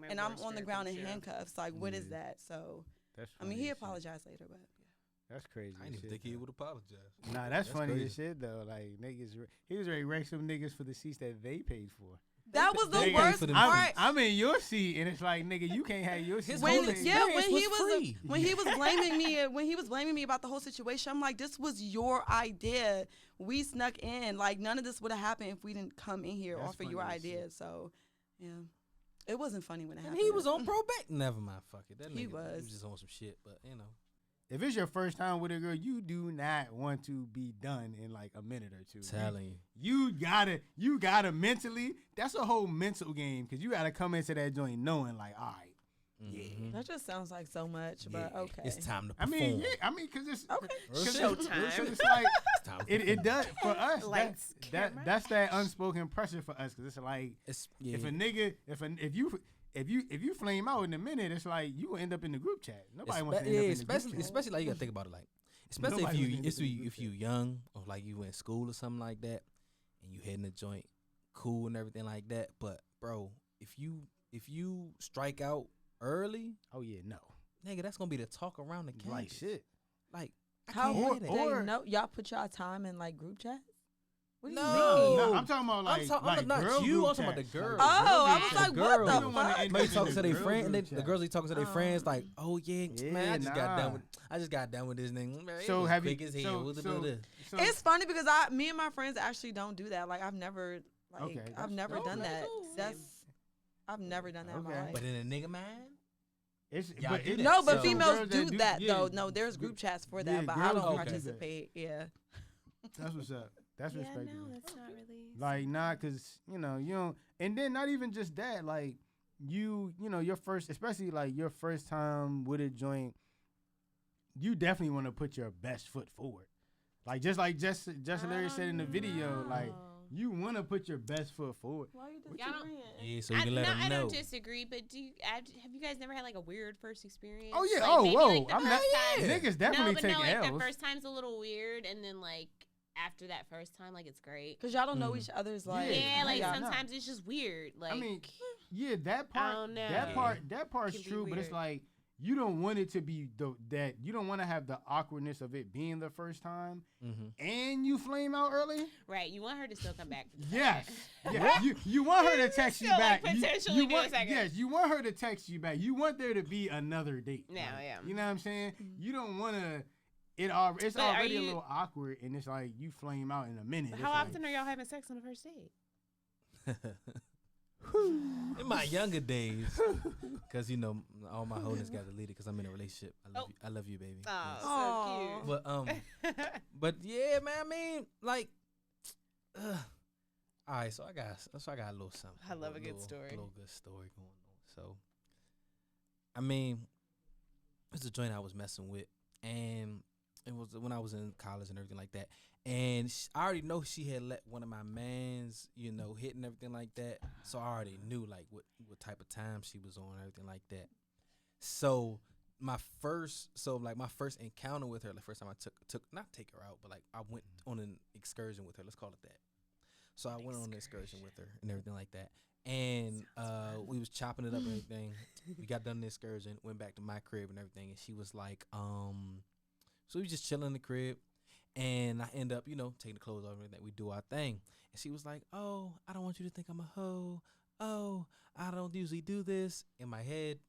and I'm on the ground in handcuffs. Like, what is that? So, That's I mean, funny he as shit. apologized later, but That's crazy. I didn't as even shit, think he though. would apologize. Nah, that's funny crazy. as shit though. Like niggas, he was ready to wreck some niggas for the seats that they paid for. that was the They paid worst for them part. I'm in your seat, and it's like, nigga, you can't have your seat. His When whole You experience paid. when he was was free. when he was blaming me about the whole situation, I'm like, this was your idea. We snuck in. Like, none of this would have happened if we didn't come in here That's offer your funny as idea. shit. So, yeah, it wasn't funny when it And happened. he was on probation. Never mind. Fuck it. That He nigga, was. He was just on some shit. But you know, If it's your first time with a girl, you do not want to be done in like a minute or two. telling you. You gotta mentally. That's a whole mental game because you gotta come into that joint knowing like, all right, Mhm. That just sounds like so much, but Yeah. okay. It's time to I perform. mean, yeah, because it's Okay. Real shit. Showtime. Cause it's like It's time to it does for us. Lights, camera. That's that unspoken pressure for us because it's like It's, yeah. if a nigga if you flame out in a minute, it's like you will end up in the group chat. Nobody wants to end up in the group chat. especially like you gotta think about it, like especially Nobody wants to end up if in the you group if you chat. young or like you in school or something like that, and you hitting the joint, cool and everything like that. But bro, if you strike out early, Oh yeah, no, nigga, that's gonna be the talk around the campus. like shit. Like I How can't would hear they that. Or- know? Y'all put y'all time in like group chats? What do you No. mean? No, I'm talking about like, I'm not girl you, group I'm talking about chats. the girls. Like, Oh, girl I group was chats. like, The what girls. the You don't wanna fuck? end Maybe up in talking the to their girl friend, and group the chat. girls be talking to their friends like, oh yeah, man, I just got nah. done with this nigga. Man, So it was have you? quick as hell. So It's funny because me and my friends actually don't do that. Like, I've never Okay, I've that's- never okay, done that. cool. I've never done that in my Okay. life. But in a nigga mind, it's Y'all but do it- that. No, but So- females girls do that yeah, though. No, there's group chats for that, yeah, but I girls don't do that. participate. Yeah. That's what's up. That's Yeah, respectable. no, that's not really. Like, nah, cause you don't, and then not even just that. Like, you know, your first, especially like your first time with a joint, you definitely want to put your best foot forward. Like Jess Larry said in the video, like you want to put your best foot forward. Why are you Y'all don't- disagreeing? yeah, so you can let them I know. don't disagree, but have you guys never had like a weird first experience? Oh yeah, Like, maybe, whoa, like, the I'm not. first time- Niggas definitely no, but take no, like the L's. first time's a little weird, and then like after that first time, like it's great. Cause y'all don't know each other's like. Yeah, like y'all- sometimes it's just weird. Like I mean, yeah, that part, don't know. that part's Can be true, but it's weird. like you don't want it to be that you don't want to have the awkwardness of it being the first time, and you flame out early. Right. You want her to still come back. For the Yes. second. Yeah. you want her to text you Still, back. like, potentially you do a want, second. yes, you want her to text you back. You want there to be another date. Yeah, yeah. You know what I'm saying? You don't want to. It's But are already a you- little awkward, and it's like you flame out in a minute. But It's how like, often are y'all having sex on the first date? In my younger days, because you know all my wholeness got deleted because I'm in a relationship. I love you, baby. Oh, Yes. so cute. But yeah, man. I mean, like, all right. So I got a little something. I love a good little- story. A little good story going on. So, I mean, it's a joint I was messing with, and it was when I was in college and everything like that. And I already know she had let one of my mans, you know, hit and everything like that. So I already knew like what type of time she was on and everything like that. So my first encounter with her, the first time I took not take her out, but like I went on an excursion with her. Let's call it that. So I went on an excursion with her and everything like that. And we was chopping it up and everything. We got done the excursion, went back to my crib and everything, and she was like, so we just chilling in the crib. And I end up, you know, taking the clothes off and everything. We do our thing. And she was like, oh, I don't want you to think I'm a hoe. Oh, I don't usually do this. In my head.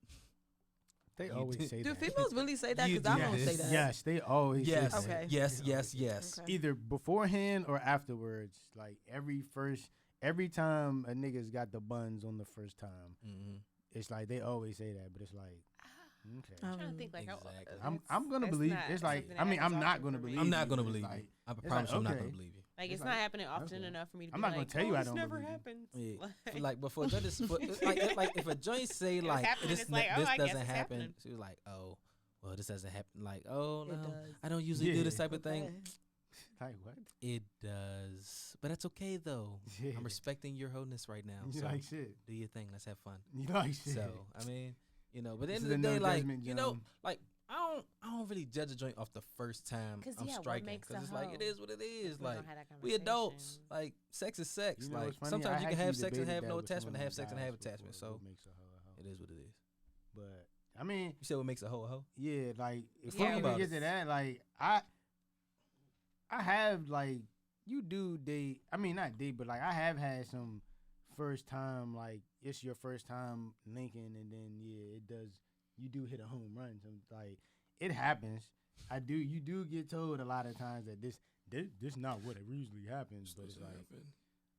they You always do- say Do that. females really say that? You Because I do don't this. say that. Yes, they always Yes. say that. Okay. Yes, They always yes, say that. yes. Okay. Either beforehand or afterwards. Like every time a nigga's got the buns on the first time, Mm-hmm. it's like they always say that, but it's like, okay. I'm trying to think like Exactly. I'm gonna believe. It's like, I mean, I'm not gonna believe. I'm not you, gonna but believe it's you. like, I it's promise like, you I'm not okay. gonna believe you. Like, it's It's not like, happening often okay. enough for me to I'm be not gonna like, tell you oh, I this don't never believe you. happens. Yeah. Like before a judge like if a joint say was like happening, this it's like, oh, this I guess doesn't it's happen, happening. she was like, oh, well, this doesn't happen. Like, oh It no, does. I don't usually do this Yeah. type of thing. Okay. Like what? It does, but that's okay though. Yeah. I'm respecting your wholeness right now. You So like shit. do your thing. Let's have fun. You like shit. So I mean, you know, but at This the end is of the a day, no like judgment you know, zone. like I don't really judge a joint off the first time 'Cause, I'm yeah, what striking makes because a it's like hoe? it is what it is. We Like don't have that we adults. conversation. Like sex is sex. You know like what's funny? sometimes I you can have actually sex and debated have that no with attachment, some and of have the sex and guys have attachment. before, So what makes a hoe a hoe. it is what it is. But I mean, You said what makes a hoe a hoe? yeah, like if Talk we about even get it. to that, like I have like you do date. I mean, not date, but like I have had some first time like it's your first time linking, and then yeah, it does. You do hit a home run. So like it happens. You do get told a lot of times that this not what it usually happens, but it's like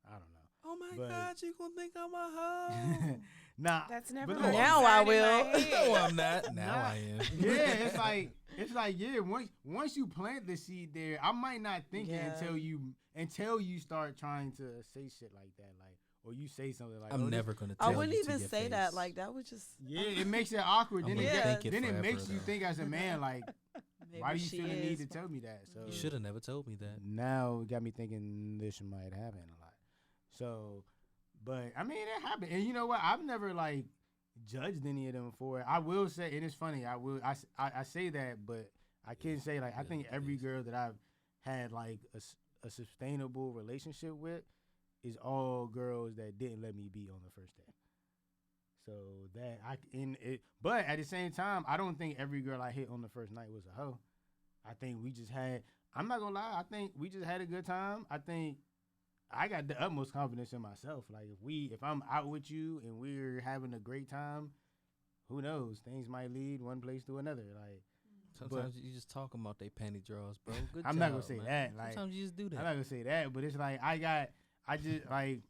I don't know. Oh my But- God, you gonna think I'm a hoe? Nah, That's never but my look, Now I design in my will. head. No, I'm not. Now Nah. I am. yeah, it's like yeah. Once you plant the seed there, I might not think it Yeah. until you start trying to say shit like that, like or you say something like I'm oh, this- never gonna tell I you wouldn't to even your say that. face. Like that would just. Yeah, it makes it awkward. I'm Then gonna it Yeah. think it then it forever, makes you though. think as a man like Maybe why do you she feel the need is, to tell me that? So You should have never told me that. now it got me thinking this might happen a lot. So, but I mean it happened, and you know what? I've never like judged any of them for it. I will say, and it's funny. I say that, but I can say like I Yeah, think it every is. girl that I've had like a sustainable relationship with is all girls that didn't let me be on the first day. So that but at the same time, I don't think every girl I hit on the first night was a hoe. I think we just had. I'm not gonna lie. I think we just had a good time. I think I got the utmost confidence in myself. Like if I'm out with you and we're having a great time, who knows? Things might lead one place to another. Like Sometimes you just talk about they panty draws, bro. Good I'm job, not gonna say man. that. Like Sometimes you just do I'm that. not gonna say that, but it's like I just like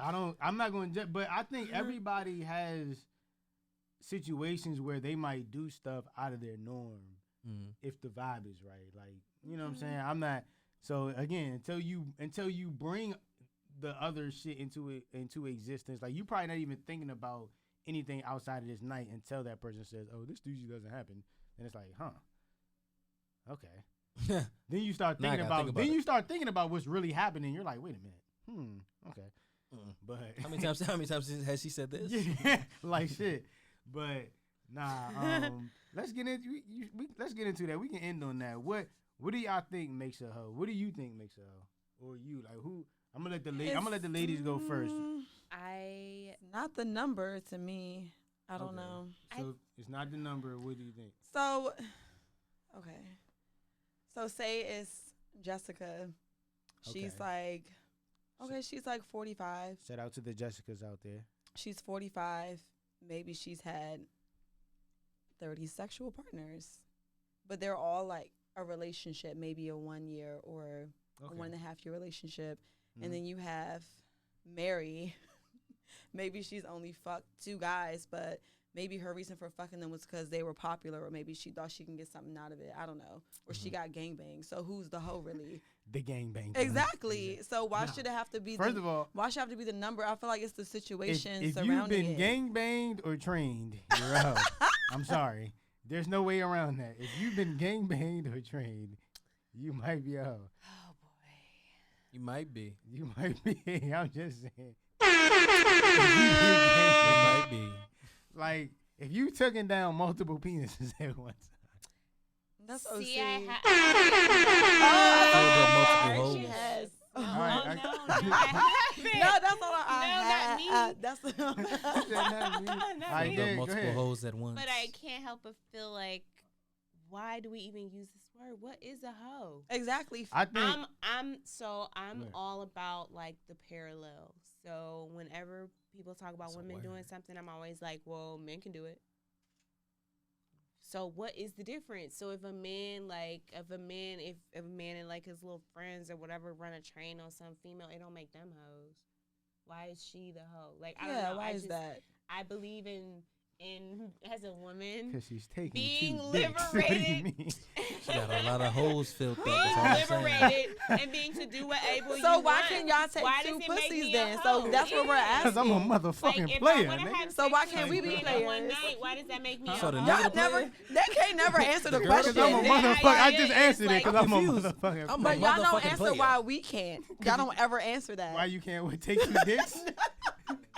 I'm not gonna judge, but I think everybody has situations where they might do stuff out of their norm if the vibe is right. Like, you know what I'm saying? I'm not so again, until you bring the other shit into existence, like you probably not even thinking about anything outside of this night until that person says, "Oh, this usually doesn't happen." And it's like, "Huh. Okay." Then you start Now I thinking gotta think about, about then it. you start thinking about what's really happening. You're like, "Wait a minute. Okay." But How many times has she said this? yeah, like shit. But nah, let's get into let's get into that. We can end on that. What do y'all think makes a hoe? What do you think makes a hoe? Or you like who? I'm gonna let the ladies go first. I Not the number to me. I don't Okay. know. So it's not the number. What do you think? So, okay. So say it's Jessica. She's like, she's like 45. Shout out to the Jessicas out there. She's 45. Maybe she's had 30 sexual partners, but they're all like a relationship, maybe a 1 year or a 1.5 year relationship. Mhm. And then you have Mary. Maybe she's only fucked 2 guys, but maybe her reason for fucking them was because they were popular, or maybe she thought she can get something out of it. I don't know. Or she got gangbanged. So who's the hoe really? The gangbang. Exactly. So why should it have to be? First of all, why should it have to be the number? I feel like it's the situation if you've surrounding been it. gangbanged or trained, you're a hoe. I'm sorry. There's no way around that. If you've been gangbanged or trained, you might be a hoe. Oh boy. You might be. You might be. I'm just saying. You might be. Like, if you taking down multiple penises at once. That's OC. See, I Filled up multiple holes. She has. No, All right, no, I- no, I haven't. No, that's all I No, not me. That's Not me. Not I me. did. Filled go up multiple ahead. holes at once. But I can't help but feel like, why do we even use this word? What is a hoe? exactly. I think. I'm Yeah. all about like the parallels. So whenever people talk about That's a women doing word. something, I'm always like, well, men can do it. So what is the difference? So if a man and like his little friends or whatever run a train on some female, it don't make them hoes. Why is she the hoe? Like I don't know. Why is that? I believe in as a woman Because she's taking being 2 dicks. What do you liberated. mean? She got a lot of holes filled up. being That's all I'm saying. liberated and being to do whatever you So why want. can't y'all take Why 2 does it make pussies me a then? hoe? So that's what we're Yeah. Because I'm a asking. motherfucking If I player, wanna nigga. have So sex why with can't we you be in players? one night, why does that make me a So the hoe? nigga Y'all the never. player? They can't never answer the The girl- Because question. I'm a Yeah, motherfucker. I yeah, just it's answered it like- because I'm a confused. motherfucking I'm a But y'all don't motherfucking answer player. why we can't. Y'all don't ever answer that. Why you can't take 2 dicks?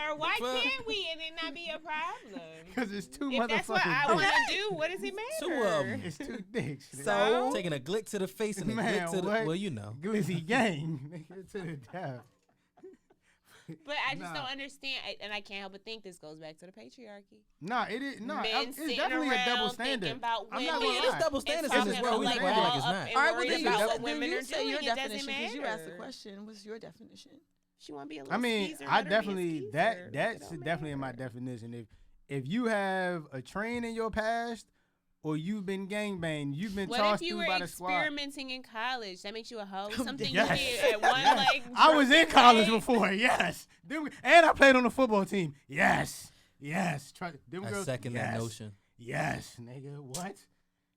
Or why Fuck. can't we and it not be a problem? Because it's 2 If that's what I motherfucking want dicks. to do, what does it matter? 2 of 'em. It's 2 dicks. So Taking a glick to the face and a Man, glick to the. what? Well, you know. Glizzy gang. Nigga, to the death. But I just Nah. don't understand, and I can't help but think this goes back to the patriarchy. Nah, it is. Nah, Men it's sitting definitely a around double thinking standard. about I'm women. not I mean, gonna there's lie. double and standards in this talking world. We like just act like it's all not. up and all right, well worried then about you, what then women you are say doing. your It doesn't definition because you asked the matter. question. What's your definition? She want to be a little I mean, skeezer, I let her be a definitely skeezer. that's It don't definitely in my matter. definition. If you have a train in your past, or you've been gangbanged, you've been What tossed if you through were by the squad. experimenting in college? That makes you a hoe? Something Yes. you did at one Yes. like I was in drunken college way? before. Yes, and I played on the football team. Yes, them I girls. second yes. that notion. Yes, nigga. What?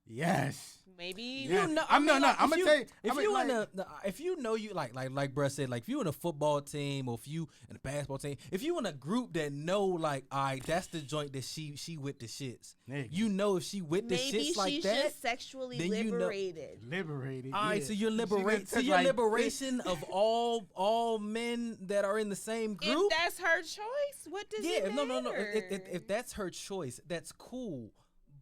Yes. Maybe Yeah. You know, I'm I mean, no. like, I'm if gonna tell you. If I'm you like, in if you know you like bruh said, like if you in a football team or if you in a basketball team, if you in a group that know like, all right, that's the joint that she with the shits. nigga, You know if she with the maybe shits like she's that. just sexually then you know- liberated. liberated. All right, yeah. so your She liberate, took, your like, liberation of all men that are in the same group. If that's her choice, what does Yeah, it matter? no. If that's her choice, that's cool.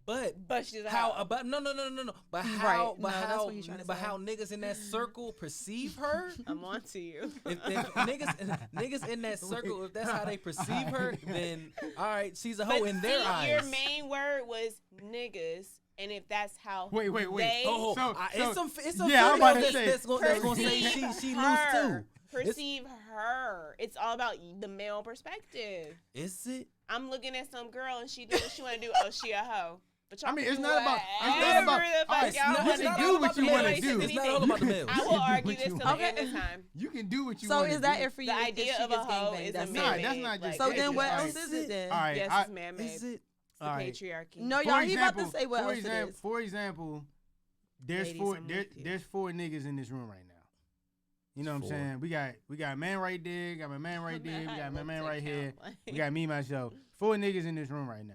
But she's a how hoe. about no. But Right. how No, but that's how what he's trying to but say. how niggas in that circle perceive her? I'm on to you. If niggas in that circle, if that's how they perceive her, then all right, she's a hoe But in their see, eyes. your main word was niggas, and if that's how Wait. they Oh, it's some yeah, I'm about to females say- that's gonna say perceive she loose her, too. perceive her. It's all about the male perspective. Is it? I'm looking at some girl and she do what she want to do. Oh, she a hoe. But y'all I mean, can it's do not about- whatever all the right, fuck it's y'all not- want you to can do. do what you It wanna don't make do. sense It's to not me. all about the males. I You will can do argue what this you till the want. end of time. You can do what you So want. is that it for you? The if idea she of a gets hoe gangbanged? is That's a it? Nah, man-made. that's not just So it. then It's what like- else is it then? All right, Yes, I- it's man-made. Is it? The all right. patriarchy. No, For y'all. He about to example- say what for else example, it is. For example, there's Ladies, four I'm there, with you. there's 4 niggas in this room right now. You know what I'm 4. saying? We got a man right there, got my man right there, we got my man right here, we We got me myself. 4 niggas in this room right now.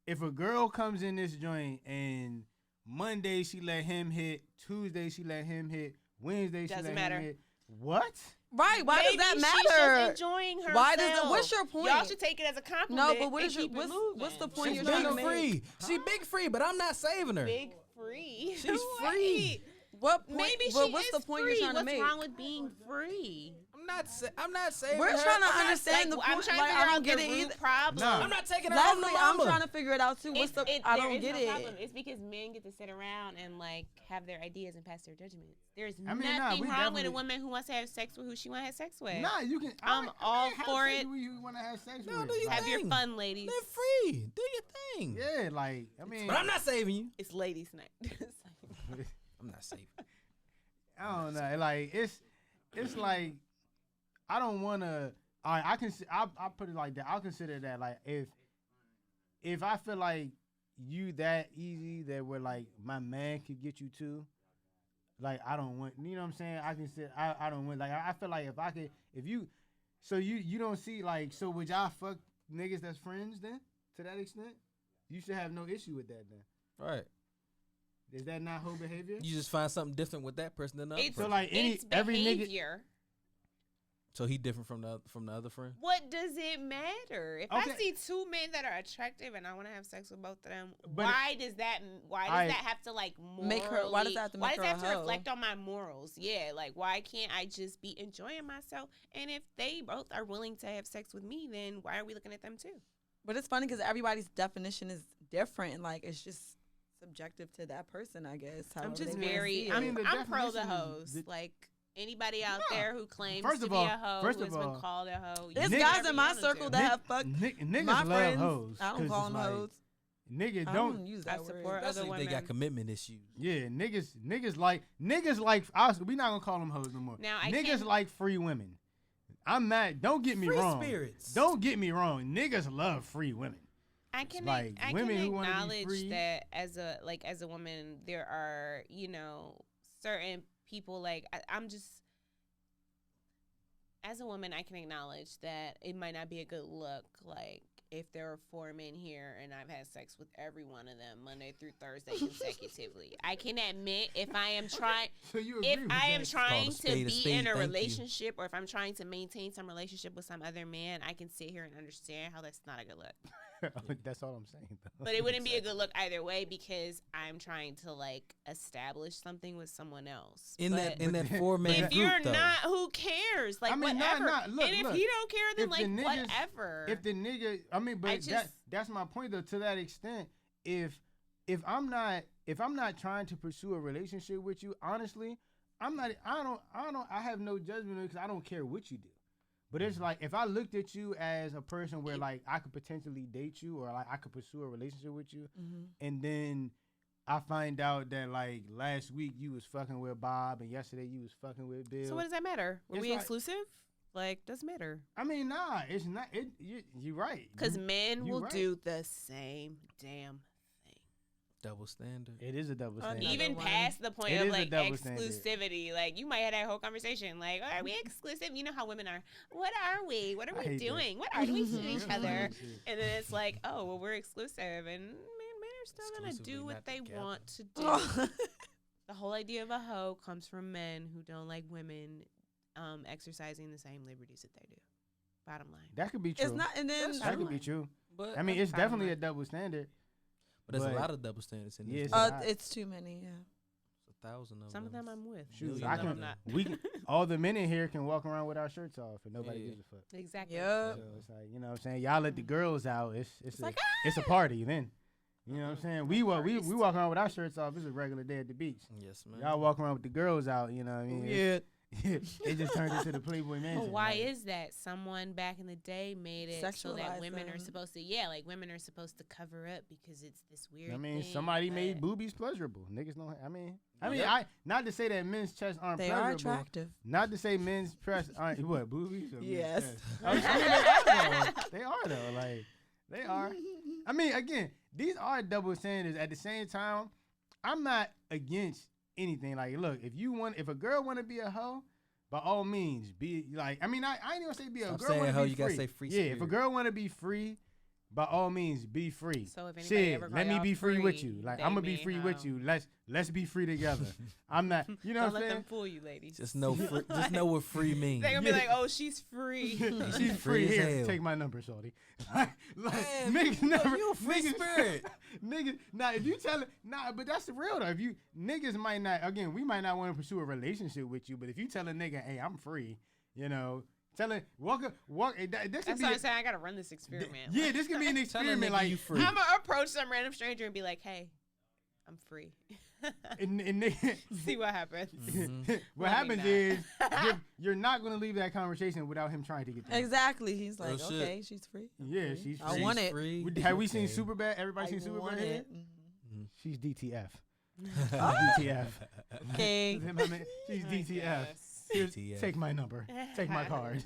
If a girl comes in this joint and Monday she let him hit, Tuesday she let him hit, Wednesday she Doesn't let matter. him hit. What? Right? Why Maybe does that she's matter? just enjoying herself. Why does it? What's your point? Y'all should take it as a compliment. No, but what and is your keep it what's moving. the point She's you're big trying to make? free. She big free, but I'm not saving her. Big free. She's free. What point? Maybe but she what's is the point free. you're trying What's to make? wrong with being free? I'm I'm not saying We're trying to understand the I'm point. trying Like, to I figure don't out get the it root either. problem. Nah. I'm not taking it off Leslie, the I'm mama. trying to figure it out too. What's the? I There don't is get no it. problem. It's because men get to sit around and like have their ideas and pass their judgments. There's I mean, nothing we wrong with a definitely- woman who wants to have sex with who she want to have sex with. Nah, you can. I'm all have for sex it. with who you want to have sex No, with. do your Have your thing. fun, ladies. Live free. Do your thing. Yeah, like I mean, But I'm not saving you. It's ladies' night. I'm not saving. I don't know. Like it's like I don't want to. I put it like that. I'll consider that like if I feel like you that easy that where like my man could get you to, like I don't want. You know what I'm saying? I can say I don't want. Like I feel like if you, so you don't see like so would y'all fuck niggas that's friends then to that extent? You should have no issue with that then. Right. Is that not hoe behavior? You just find something different with that person than the other It's So person. like it's every nigga. behavior. So he different from the other friend. What does it matter? If I Okay. see two men that are attractive and I want to have sex with both of them, But why does that have to like morally, Make her- why does that have to make her a hoe? reflect on my morals? Yeah, like why can't I just be enjoying myself? And if they both are willing to have sex with me, then why are we looking at them too? But it's funny because everybody's definition is different. Like it's just subjective to that person, I guess. I'm however just they wanna very, see it. I mean, the I'm pro the definition is hoes. the- Like anybody out Nah. there who claims First to of be all- a hoe, first who of has been all, called a hoe. you There's do Niggas- guys whatever in you my wanna circle do. that have fucked Niggas my love friends. hoes. I don't 'cause call it's them like, hoes. Niggas I don't. don't use I that support word. other Especially if they got women. commitment issues. Yeah, niggas like we not gonna call them hoes no more. Now, I niggas can't- like free women. I'm not. Don't get me Free wrong. spirits. Don't get me wrong. Niggas love free women. I can like I women can who wanna be acknowledge free. that as a woman there are certain people like I'm just as a woman I can acknowledge that it might not be a good look like if there are 4 men here and I've had sex with every one of them Monday through Thursday consecutively. I can admit if I am trying So you agree if with I am that? trying It's to called a be spade, in a thank you. relationship or if I'm trying to maintain some relationship with some other man, I can sit here and understand how that's not a good look. That's all I'm saying. Though. But it wouldn't be a good look either way because I'm trying to like establish something with someone else. In But that 4-man if group you're though. not, who cares? Like I mean, whatever. look, and if look. he don't care, then If like the niggas- whatever. If the nigga, I mean, but that's my point though. To that extent, if I'm not trying to pursue a relationship with you, honestly, I have no judgment because I don't care what you do. But it's like if I looked at you as a person where like I could potentially date you or like I could pursue a relationship with you, and then I find out that like last week you was fucking with Bob and yesterday you was fucking with Bill. so what does that matter? Were It's we like- exclusive? Like doesn't matter I mean, nah, it's not. You're right. because You- men you will right. do the same damn thing. Double standard. It is a double standard. Another Even one. past the point It of is a like double standard. exclusivity, like you might have that whole conversation, like, are we exclusive? You know how women are. What are we? What are I we hate that. doing? What are we to each Yeah, other? shit. And then it's like, oh, well, we're exclusive, and men are still gonna Exclusively do what not they together. want to do. Oh. The whole idea of a hoe comes from men who don't like women exercising the same liberties that they do. Bottom line. That could be true. It's not, and then That's That true. could be true. But I mean, it's bottom definitely a line. double standard. but there's but- a lot of double standards in Yes, this. it's world. not. it's too many. Yeah. 1,000 of Some of them I'm with. Shoot, Million I of can. them. We can, all the men in here can walk around with our shirts off, and nobody Yeah. gives a fuck. Exactly. Yeah. So it's like you know, what I'm saying y'all let the girls out. It's a like, it's a party then. You know what I'm saying? We walk Parties. walk around with our shirts off. It's a regular day at the beach. Yes, man. Y'all walk around with the girls out. You know what I mean? Yeah. It just turned into the Playboy Mansion. But why like, is that? Someone back in the day made it so that Sexualize women are them. supposed to, like women are supposed to cover up because it's this weird. I mean, thing, somebody made but- boobies pleasurable. Niggas don't. I mean, Yep. I not to say that men's chests aren't They pleasurable. are attractive. Not to say men's breasts aren't what boobies. Or men's Yes. chests? I mean, they are though. Like they are. I mean, again, these are double standards. At the same time, I'm not against anything. Like, look, if a girl want to be a hoe, by all means, be like. I mean, I ain't even say be a Stop girl. saying Want to hoe, be you free. gotta say free Yeah, if a spirit. girl want to be free, by all means, be free. So if anybody Shit, ever call let me y'all be free with free, you. Like they I'm gonna be mean free with hoe. you. Let's be free together. I'm not. You know Don't what let I'm them saying? fool you, ladies. Just know what free means. They're gonna Yeah. be like, "Oh, she's free." She's free free as here. hell. Take my number, shorty. like Man, niggas you never. a free niggas, spirit. niggas. Nah, if you tell it, nah, but that's the real though. If you niggas might not. Again, we might not want to pursue a relationship with you, but if you tell a nigga, hey, I'm free, You know, walk. This could That's be what I'm saying. I gotta run this experiment. yeah, this could be an Tell a experiment. nigga Like you free. I'm gonna approach some random stranger and be like, "Hey, I'm free." and See what happens. what Let me happens not. is you're not going to leave that conversation without him trying to get there. Exactly. He's like, Real shit. okay, she's free. Yeah, she's I free. want it. Free. Have we seen Okay. Superbad? Everybody seen I Superbad? want here? it. She's DTF. Oh. DTF. Okay. She's I DTF. guess. Here's- DTF. Take my number. Take my card.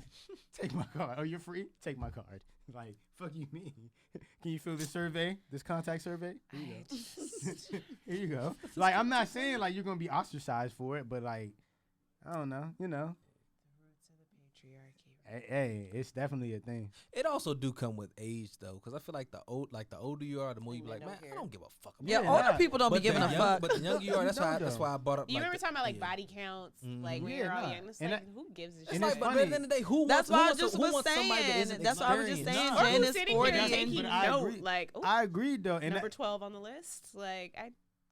Take my card. Oh, you're free? Take my card. Like, fuck you mean? Can you fill this survey? This contact survey? Here you go. Here you go. Like, I'm not saying like you're gonna be ostracized for it, but like, I don't know. You know, The roots of the patriarchy. hey, it's definitely a thing. It also do come with age though, because I feel like the older you are, the more you be Men like, don't man, care. I don't give a fuck. About Yeah, Yeah, older nah. people don't be giving a fuck. But the younger you are, that's why. That's why I brought up. You like remember talking about like yeah. body counts, Mhm. like when Yeah, you're all nah. young. It's And like, who gives a shit? It's And like, it's but funny. at the end of the day, who That's wants, why who I wants, just who was wants somebody that saying. isn't That's what I was just experienced? saying. Or Jen who's is sitting 40 here and- taking but I note, agree. like, ooh, I agreed though, and number 12 on the list. Like, I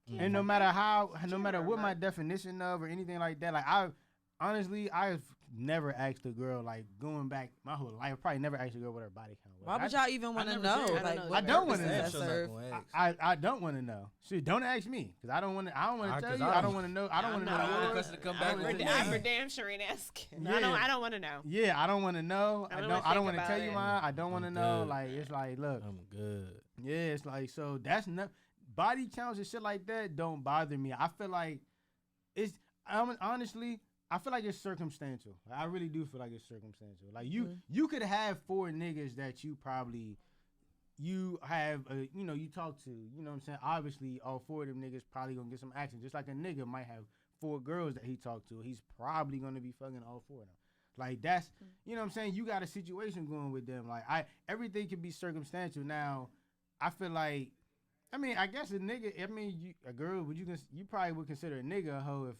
can't and no fucking- matter no matter can't what my remember. definition of or anything like that, like I've never asked a girl, like going back my whole life, I probably never asked a girl what her body count was. Why would y'all even want to never know? said- I Like, don't know what either. I don't purpose wanna does know. that serve? I don't want to know. Shit, don't ask me because I don't want to. I don't want to tell 'cause you. I I don't- don't want to know. I don't want to I'm know. not yours. one person to come I back don't with wanna it. know. I'm for damn sure ain't asking. Yeah. I don't want to know. Yeah, I don't want to know. I I don't don't. wanna I don't think want to tell about you it. mine. I don't want to I'm know. good. Like it's like, look, I'm good. yeah, it's like so. That's not body counts and shit like that. Don't bother me. I feel like it's. Honestly, I feel like it's circumstantial. I really do feel like it's circumstantial. Like you could have 4 niggas that you probably you have you talk to. You know what I'm saying? Obviously, all 4 of them niggas probably gonna get some action. Just like a nigga might have 4 girls that he talked to. He's probably gonna be fucking all 4 of them. Like that's you know what I'm saying. You got a situation going with them. Like everything can be circumstantial. Now, I feel like. I mean, I guess a nigga. I mean, a girl. You probably would consider a nigga a hoe if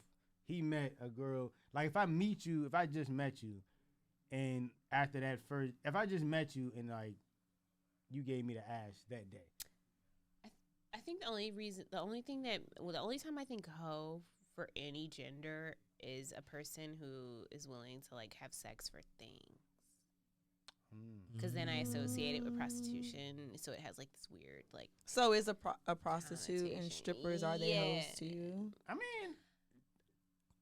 he met a girl. Like if I just met you, and after that first, if I just met you and like you gave me the ass that day. I think the only time I think hoe for any gender is a person who is willing to like have sex for things. Because then I associate it with prostitution, so it has like this weird like. So is a prostitute and Connotation. strippers, are they hoes to you? I mean,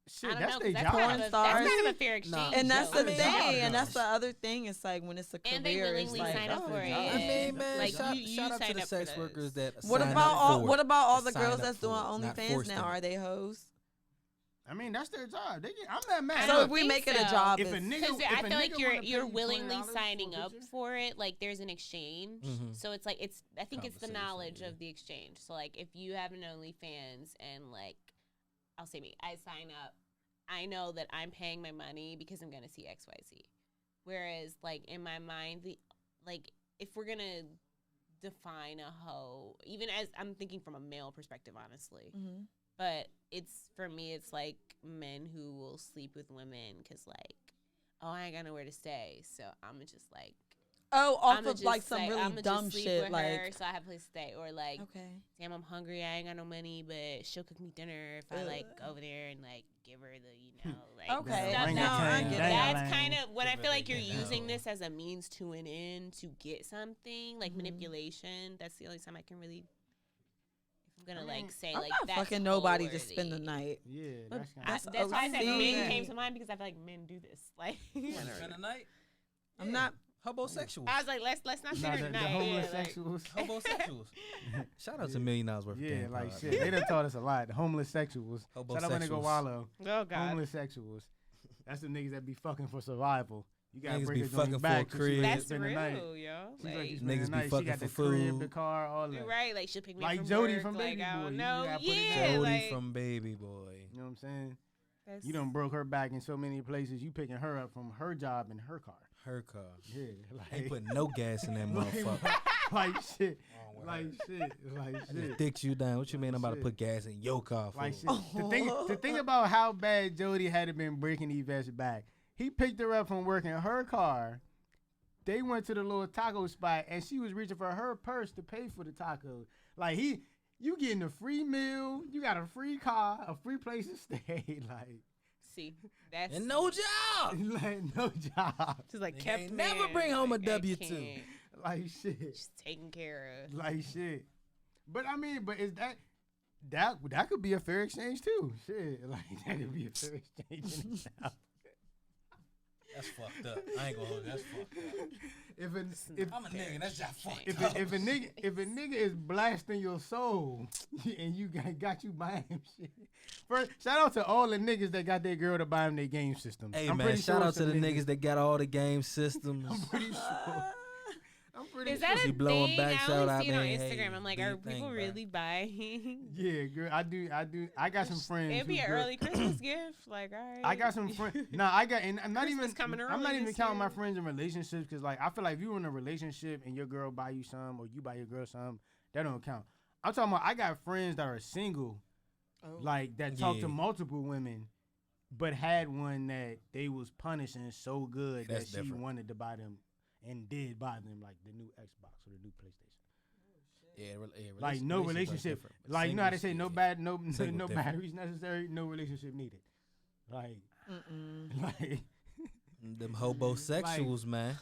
I shit, don't that's know, 'cause their that's job. kind, Porn of a, stars? that's kind of a fair exchange. And that's though. the I mean, thing, and yeah. that's the other thing. It's like when it's a career, And they willingly it's like, sign up oh, for it. God. I mean, man, Like, shout, you shout out to sign the up for sex those. workers that What sign about up all? for What it. about all the Sign girls up that's for doing it, not OnlyFans force now? them. Are they hoes? I mean, that's their job. I'm not mad. I So don't if we think make it a so. job, If a it's- nigga, Because if I a feel like nigga you're wanna pay you're you willingly $20 for a signing up picture, for it. Like there's an exchange, Mhm. so it's like I think it's the Conversation, knowledge yeah. of the exchange. So like if you have an OnlyFans and like I'll say me, I sign up, I know that I'm paying my money because I'm gonna see XYZ. Whereas like in my mind, like if we're gonna define a hoe, even as I'm thinking from a male perspective, honestly. Mhm. But it's for me, it's like men who will sleep with women because like, oh, I ain't got nowhere to stay, so I'm just like, Oh, off I'ma of just like some say, really I'ma dumb just sleep shit, with like her, so I have a place to stay, or like, okay, damn, I'm hungry, I ain't got no money, but she'll cook me dinner if I like Ugh. go over there and like give her the like okay, stuff Ring no, a I ting, get dang that. a that's lang. kind of when I Give feel her like the you're using down. this as a means to an end to get something like Mhm. manipulation. That's the only time I can really. If I'm gonna I mean, like say I'm like not that's fucking nobody to hoe-worthy. spend the night. Yeah, But that's kind that's- That's why I said obscene. men came to mind because I feel like men do this. Like, Spend the night. I'm not. Homosexuals. I was like, let's not sit Nah, here the tonight. homosexuals. Homosexuals. Shout out to $1 million worth of Yeah, game like pod, shit. man. They done taught us a lot. The homeless sexuals. Shout out my nigga Homosexuals. Wallow. Oh God, Homeless sexuals. That's the niggas that be fucking for survival. You gotta Niggas break be her fucking joint for back. a so she let you crib. that's spend the real, night. yo. She's Like, like, you Niggas spend the be night. She fucking got the for crib, food. the car, all that. you're right. Like she'll pick me Like up from Jody work, from like, Baby I Boy, don't you know. gotta put it Yeah, down. Jody like, from Baby Boy. You know what I'm saying? that's- You done broke her back in so many places. You picking her up from her job in her car. Her car. Yeah, Ain't like, putting no gas in that motherfucker. like shit, Wrong with like her. shit, like I just shit. dicks you down. What you mean I'm about to Shit. put gas in your car for? Like shit. The thing about how bad Jody had been breaking Yvette's back, he picked her up from work in her car. They went to the little taco spot, and she was reaching for her purse to pay for the tacos. Like you getting a free meal, you got a free car, a free place to stay. Like See, that's And no job. like no job. just like Nigga kept ain't never man, bring home a like, I W-2. can't. Like shit. Just taken care of. Like shit. But I mean, but is that could be a fair exchange too? Shit, like that could be a fair exchange in itself. That's fucked up. I ain't gonna hold you. That's fucked up. If I'm a nigga. That's just fucked if up. if a nigga is blasting your soul and you got you buying him shit. First, shout out to all the niggas that got their girl to buy them their game systems. Hey I'm man, pretty shout sure out to some the niggas that got all the game systems. I'm pretty sure. I'm pretty Is sure. that She a blowing thing? back, I shout only out, see it on man. Instagram. Hey, I'm like, do are your thing, people bro. really buying? Yeah, girl, I do. I got some friends. It'd be who an girl- early Christmas gift. Like, all right. I got some friends. Nah, I got, and I'm not Christmas even. coming I'm early not even this counting my year. friends in relationships because, like, I feel like if you're in a relationship and your girl buy you some or you buy your girl some, that don't count. I'm talking about. I got friends that are single, like that talk Yeah. to multiple women, but had one that they was punishing so good That's that she different. wanted to buy them and did buy them like the new Xbox or the new PlayStation. Yeah, Like no relationship. Like you know how they say no Single no different. batteries necessary, no relationship needed. Like like Them hobosexuals, man.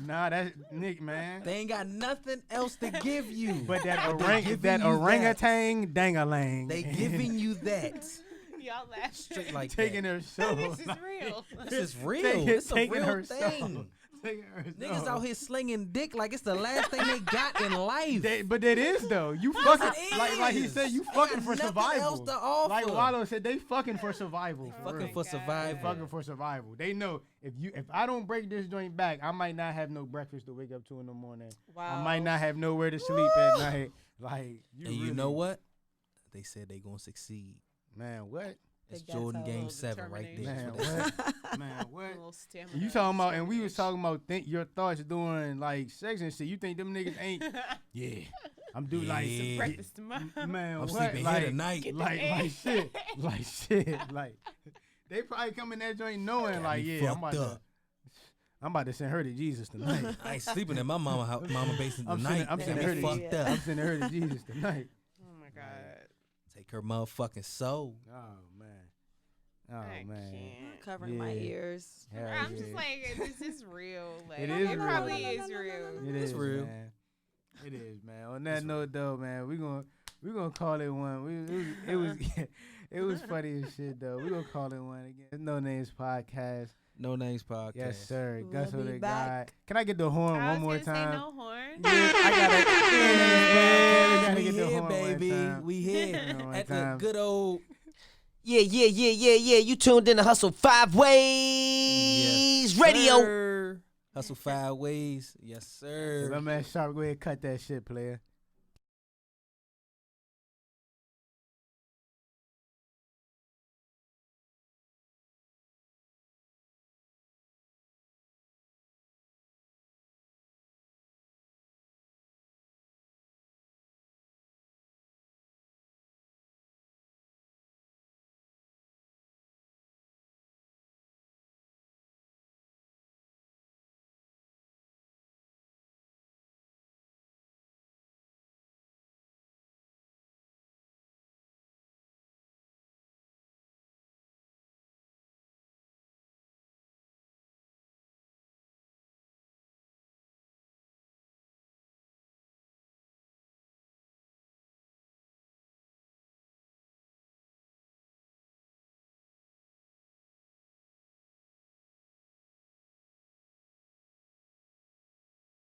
nah, that's Nick, man. They ain't got nothing else to give you. But that They giving you orangutan dangalang. They giving you that. Y'all laughing. Straight like taking that. her soul. This is real. This is real. Taking- It's a taking real her thing. soul. Taking her Niggas soul. out here slinging dick like it's the last thing they got in life. But that is though. You fucking it like he is. said. You They fucking got for nothing survival. else to offer. Like Wallow said, they fucking for survival. For Fucking real. for God. survival. Fucking for survival. They know if I don't break this joint back, I might not have no breakfast to wake up to in the morning. Wow. I might not have nowhere to sleep at night. Like you And really, you know what? They said they gonna succeed. man? What? It's Big Jordan ghetto. Game Little 7 right there. Man, That's what they said. what? Man, what? A little stamina, You talking about? And we was determination. talking about your thoughts during like sex and shit. You think them niggas ain't? Yeah, I'm doing like Yeah. breakfast tomorrow. man. I'm what? sleeping like, here tonight. like shit, like they probably come in that joint knowing Got like me yeah, I'm fucked about up. I'm about to send her to Jesus tonight. I ain't sleeping at my mama basement I'm tonight. I'm Got sending me her to fucked Yeah. up. I'm sending her to Jesus tonight. Oh my god. Take her motherfucking soul. Oh man. Oh I man. can't. Covering my Yeah. ears. Hell I'm just yeah. like, this is real. Like, It is it real. probably is real. It It's is real. man. It is, man. On that It's note, though, man, we gonna call it one. It was it was funny as shit though. We gonna call it one again. It's No Names Podcast. No Names Podcast. Yes, sir. We'll Gus with be the back. guy. Can I get the horn I one was more gonna say time? no horn. Yeah, I gotta We get the here, horn one baby. time. We here One at the time. good old. Yeah. You tuned in to Hustle Five Ways Radio. Sir. Hustle 5 Ways. Yes, Hey, sir. my man Sharp, go ahead and cut that shit, player.